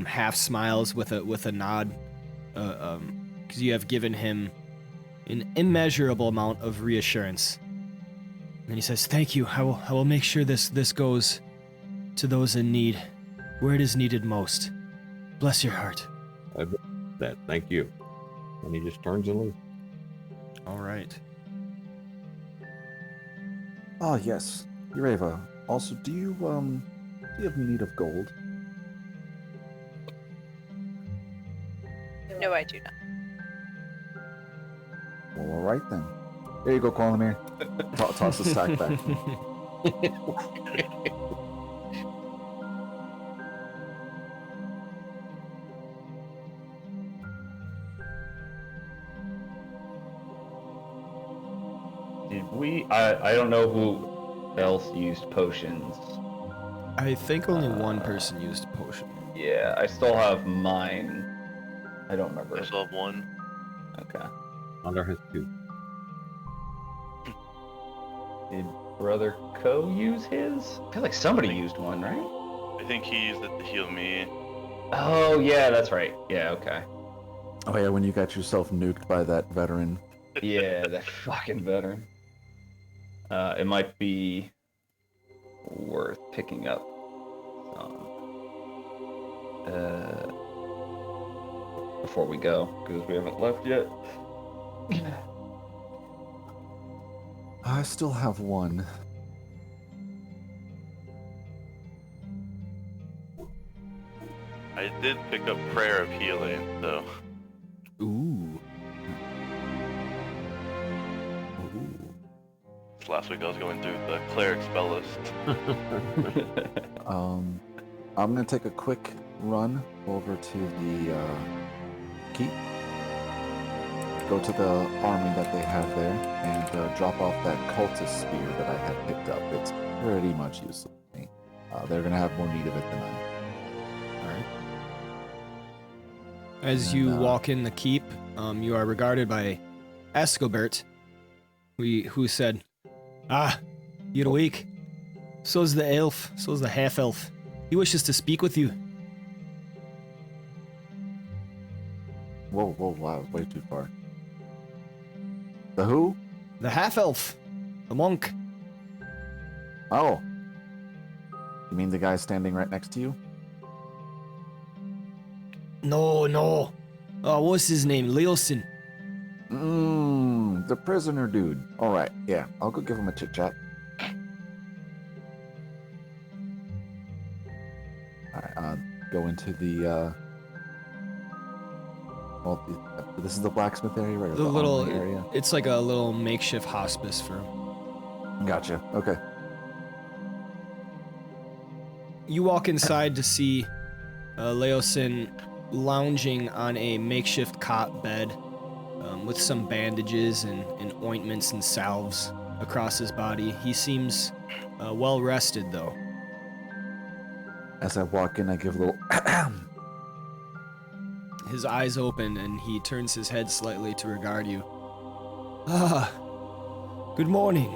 half smiles with a nod, because you have given him an immeasurable amount of reassurance. And then he says, "Thank you. I will make sure this goes to those in need, where it is needed most. Bless your heart." I bet that. Thank you. And he just turns and leaves. All right. Ah, yes. Ureva, also, do you have need of gold? No, I do not. Well, all right then. There you go, Qualamir. Toss the stack back. Did we? I don't know who else used potions. I think only one person used a potion. Yeah, I still have mine. I don't remember. I still have one. Okay. Under his 2. Did Brother Co use his? I feel like somebody used one, right? I think he used it to heal me. Oh, yeah, that's right. Yeah, okay. Oh yeah, when you got yourself nuked by that veteran. Yeah, that fucking veteran. It might be worth picking up before we go, because we haven't left yet. I still have one. I did pick up Prayer of Healing, so Ooh. last week I was going through the cleric spell list. I'm gonna take a quick run over to the keep. Go to the army that they have there and drop off that cultist spear that I had picked up. It's pretty much useless to me. They're gonna have more need of it than I. All right. As And, you walk in the keep, you are regarded by Escobert, who said, "Ah, you're awake. So's the elf. So's the half-elf. He wishes to speak with you." Whoa, wow, way too far. The who? The half-elf. The monk. Oh. You mean the guy standing right next to you? No. Oh, what's his name? Leosin. The prisoner dude. Alright, yeah, I'll go give him a chit-chat. Alright, go into the, this is the blacksmith area, right? Or The little, armory area? it's like a little makeshift hospice for him. Gotcha, okay. You walk inside to see Leosin lounging on a makeshift cot bed with some bandages and ointments and salves across his body. He seems well rested, though. As I walk in, I give a little His eyes open and he turns his head slightly to regard you. Ah, good morning.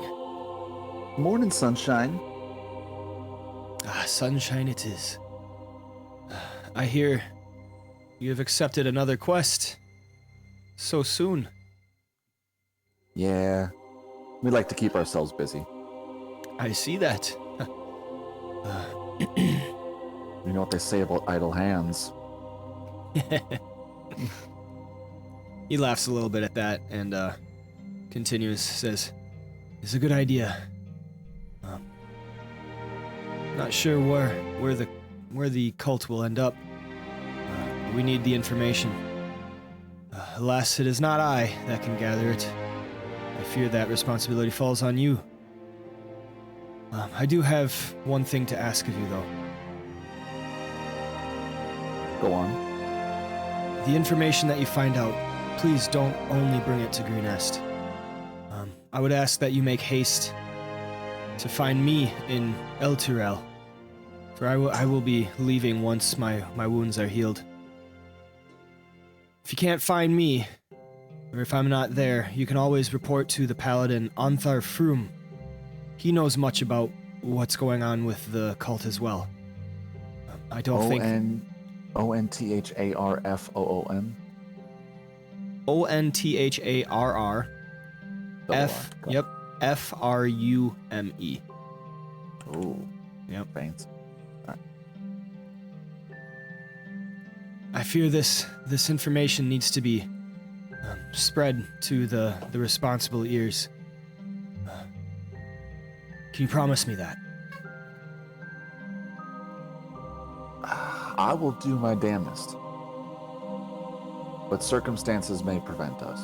morning, sunshine. Ah, sunshine it is. I hear you have accepted another quest so soon. Yeah, we like to keep ourselves busy. I see that. You know what they say about idle hands. He laughs a little bit at that and continues, says, "It's a good idea. Not sure where the cult will end up. We need the information. Alas, it is not I that can gather it. I fear that responsibility falls on you. I do have one thing to ask of you, though. Go on. The information that you find out, please don't only bring it to Greenest. I would ask that you make haste to find me in El Turel, for I will be leaving once my wounds are healed. If you can't find me, or if I'm not there, you can always report to the paladin Anthar Froom. He knows much about what's going on with the cult as well. I don't think... ONTHARFOOM? ONTHARR. F, Got yep, FRUME. Oh, Yep. fancy. I fear this information needs to be spread to the responsible ears. Can you promise me that? I will do my damnest. But circumstances may prevent us.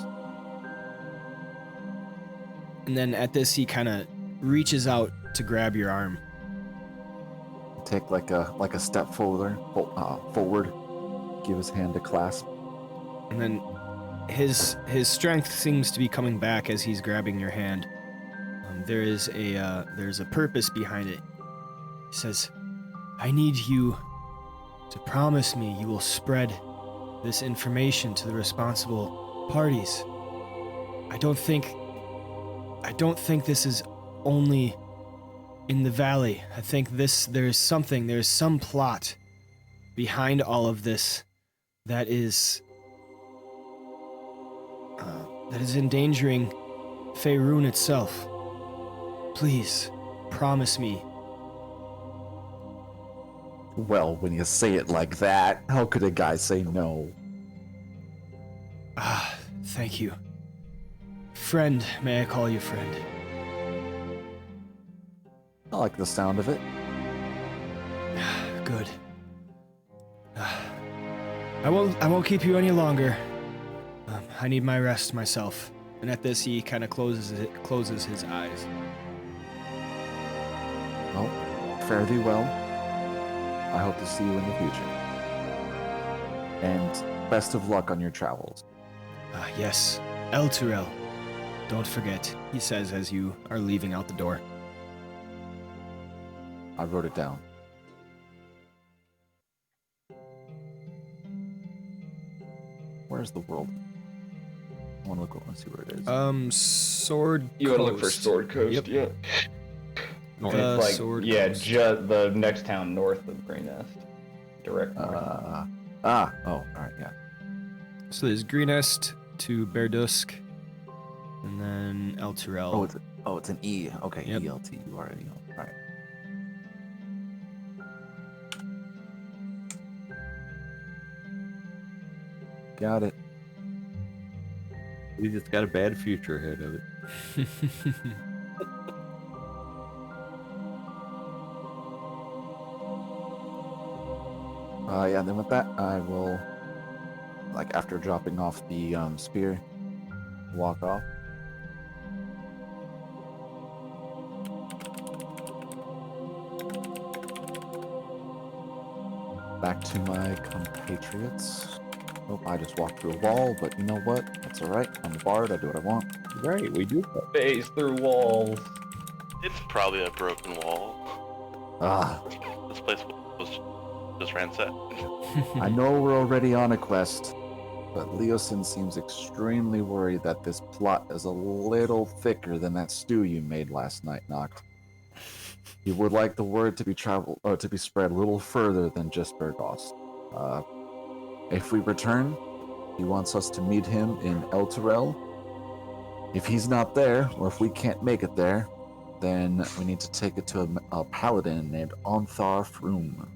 And then at this, he kind of reaches out to grab your arm. Take like a step forward, give his hand a clasp. And then his strength seems to be coming back as he's grabbing your hand. There's a purpose behind it. He says, "I need you to promise me you will spread this information to the responsible parties. I don't think this is only in the valley. I think there's some plot behind all of this that is endangering Faerun itself. Please, promise me." Well, when you say it like that, how could a guy say no? Ah, thank you. Friend, may I call you friend? I like the sound of it. Good. I won't keep you any longer. I need my rest myself. And at this, he kind of closes his eyes. Well, fare thee well. I hope to see you in the future. And best of luck on your travels. Yes, El Turel. Don't forget, he says as you are leaving out the door. I wrote it down. Where's the world? I want to look. Let's see where it is. Sword You want to look for Coast. Sword Coast? Yep. Yeah. The It's like, Sword yeah, Coast. just the next town north of Greenest. Direct north. Oh, all right, yeah. So there's Greenest to Berdusk, and then El Turel. It's an E. Okay, Yep. ELT. You are an ELT. All right. Got it. He's just got a bad future ahead of it. Yeah, and then with that, I will, like, after dropping off the spear, walk off. Back to my compatriots. Oh, I just walked through a wall, but you know what? That's alright. I'm a bard. I do what I want. Right, we do. Phase through walls. It's probably a broken wall. Ah, This place was just ransacked. I know we're already on a quest, but Leosin seems extremely worried that this plot is a little thicker than that stew you made last night, Noct. He would like the word to be spread a little further than just Bergos. If we return, he wants us to meet him in El Turel. If he's not there, or if we can't make it there, then we need to take it to a paladin named Onthar Froom.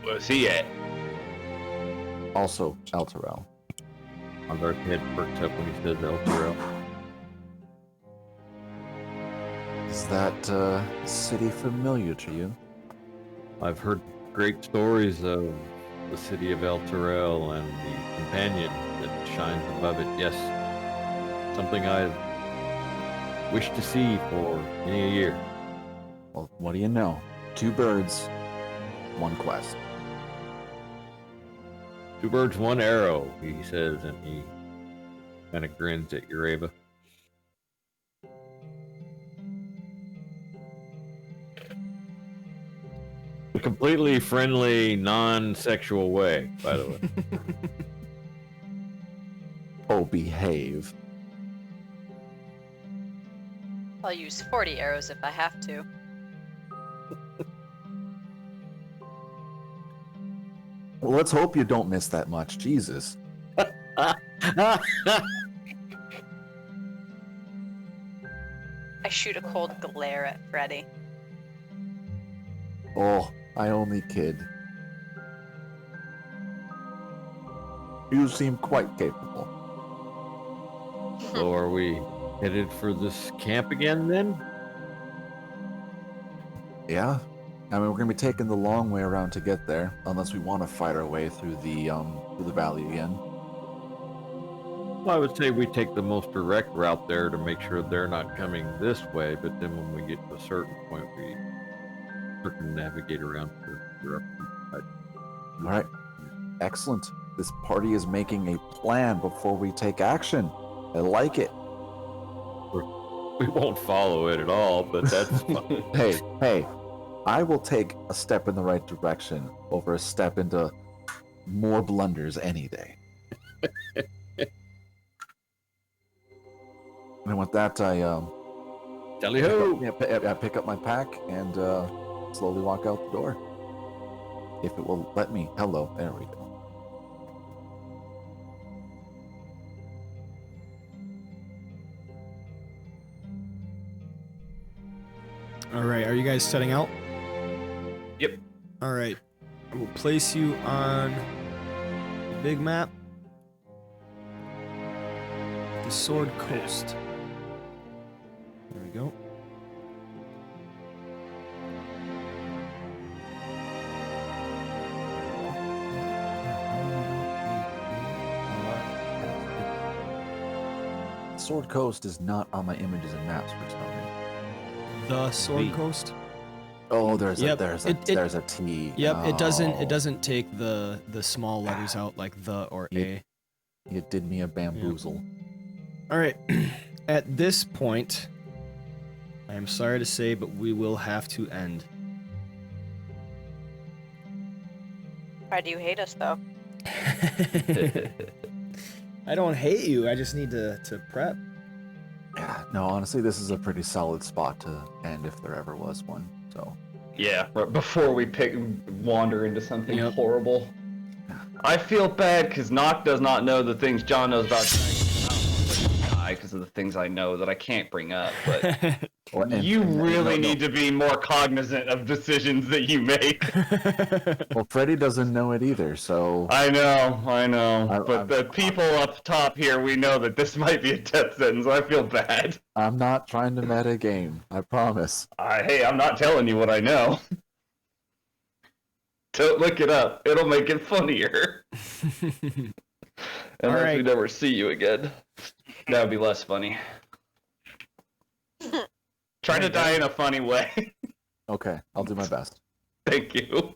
Where's he at? Also El Turel. Our head perks up when he says El Turel. Is that city familiar to you? I've heard great stories of the city of El Turel and the companion that shines above it. Yes, something I wish to see for many a year. Well, what do you know? 2 birds, 1 quest. 2 birds, 1 arrow, he says, and he kind of grins at Ureva. A completely friendly, non-sexual way, by the way. Oh, behave. I'll use 40 arrows if I have to. Well, let's hope you don't miss that much. Jesus. I shoot a cold glare at Freddy. Oh, I only kid. You seem quite capable. So are we headed for this camp again then? Yeah? I mean, we're gonna be taking the long way around to get there, unless we want to fight our way through the valley again. Well, I would say we take the most direct route there to make sure they're not coming this way, but then when we get to a certain point, we circumnavigate around to the upper side. All right. Excellent. This party is making a plan before we take action. I like it. We won't follow it at all, but that's fine. Hey, I will take a step in the right direction over a step into more blunders any day. And with that, I Tally-ho! I pick up my pack and slowly walk out the door. If it will let me. Hello, there we go. All right, are you guys setting out? Yep. All right, I will place you on the big map. The Sword Coast. There we go. Sword Coast is not on my images and maps for some reason. The Sword V. Coast. Oh, there's Yep, there's it- a T. Yep, Oh, it doesn't take the small letters out like the or a. You did me a bamboozle. All right. At this point, I am sorry to say, but we will have to end. Why do you hate us, though? I don't hate you. I just need to prep. Yeah, no, honestly, this is a pretty solid spot to end if there ever was one. So, Yeah, right before we wander into something Yep. horrible. I feel bad because Nock does not know the things John knows about because of the things I know that I can't bring up. But you really need to be more cognizant of decisions that you make. Well, Freddy doesn't know it either, so I know. But the people up top here, we know that this might be a death sentence. I feel bad. I'm not trying to meta game. I promise. Hey, I'm not telling you what I know. Don't look it up. It'll make it funnier. Unless we never see you again. That would be less funny. Try to die in a funny way. Okay, I'll do my best. Thank you.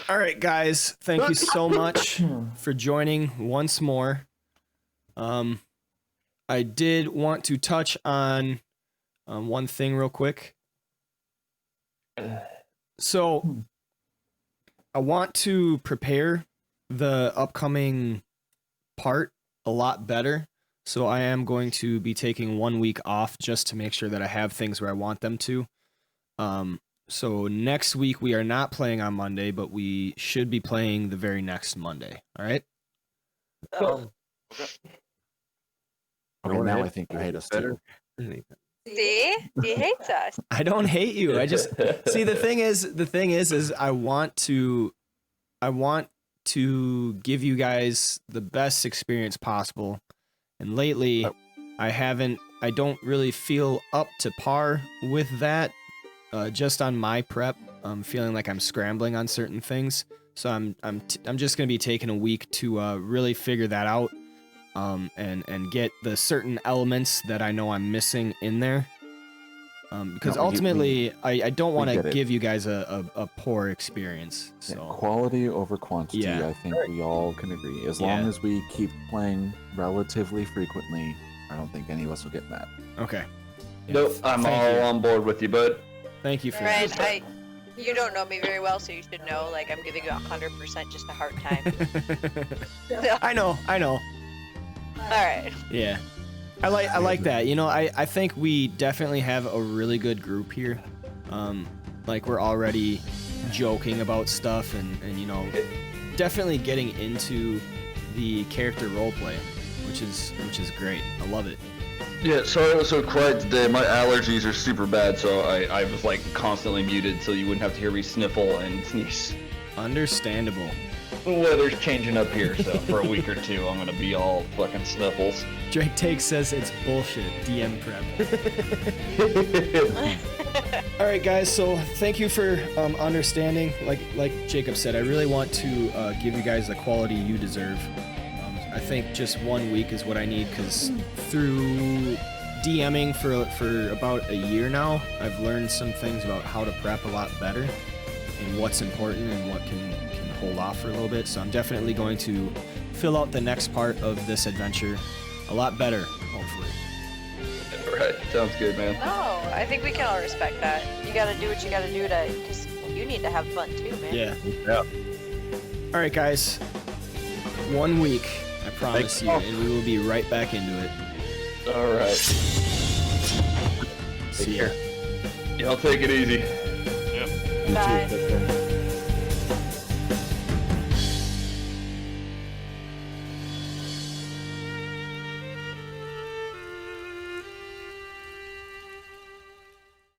All right, guys. Thank you so much for joining once more. I did want to touch on one thing real quick. So, I want to prepare the upcoming part a lot better. So I am going to be taking 1 week off just to make sure that I have things where I want them to. So next week we are not playing on Monday, but we should be playing the very next Monday. All right? Okay, now I think you hate us too. See? He hates us. I don't hate you. I just see the thing is I want to give you guys the best experience possible. And lately I don't really feel up to par with that. Just on my prep, I'm feeling like I'm scrambling on certain things. So I'm just going to be taking a week to really figure that out. And get the certain elements that I know I'm missing in there. Because ultimately, I don't want to give you guys a poor experience. So quality over quantity, I think we all can agree. As long as we keep playing relatively frequently, I don't think any of us will get mad. Okay. Yeah. Nope, I'm all on board with you, bud. Thank you for Ren, that. you don't know me very well, so you should know, like, I'm giving you 100% just a hard time. I know. Alright. Yeah. I like that. You know, I think we definitely have a really good group here. Like we're already joking about stuff and you know, definitely getting into the character roleplay, which is great. I love it. Yeah, sorry I was so quiet today. My allergies are super bad, so I was like constantly muted so you wouldn't have to hear me sniffle and sneeze. Understandable. The weather's changing up here, so for a week or two I'm gonna be all fucking sniffles. Drake Take says it's bullshit. DM prep. All right, guys. So thank you for understanding. Like Jacob said, I really want to give you guys the quality you deserve. I think just 1 week is what I need because through DMing for about a year now, I've learned some things about how to prep a lot better and what's important and what can hold off for a little bit. So I'm definitely going to fill out the next part of this adventure a lot better, hopefully. Alright, sounds good, man. No, I think we can all respect that. You gotta do what you gotta do because you need to have fun too, man. Yeah. All right, guys. 1 week, I promise you, and we will be right back into it. Alright. See ya. Y'all take it easy. Bye.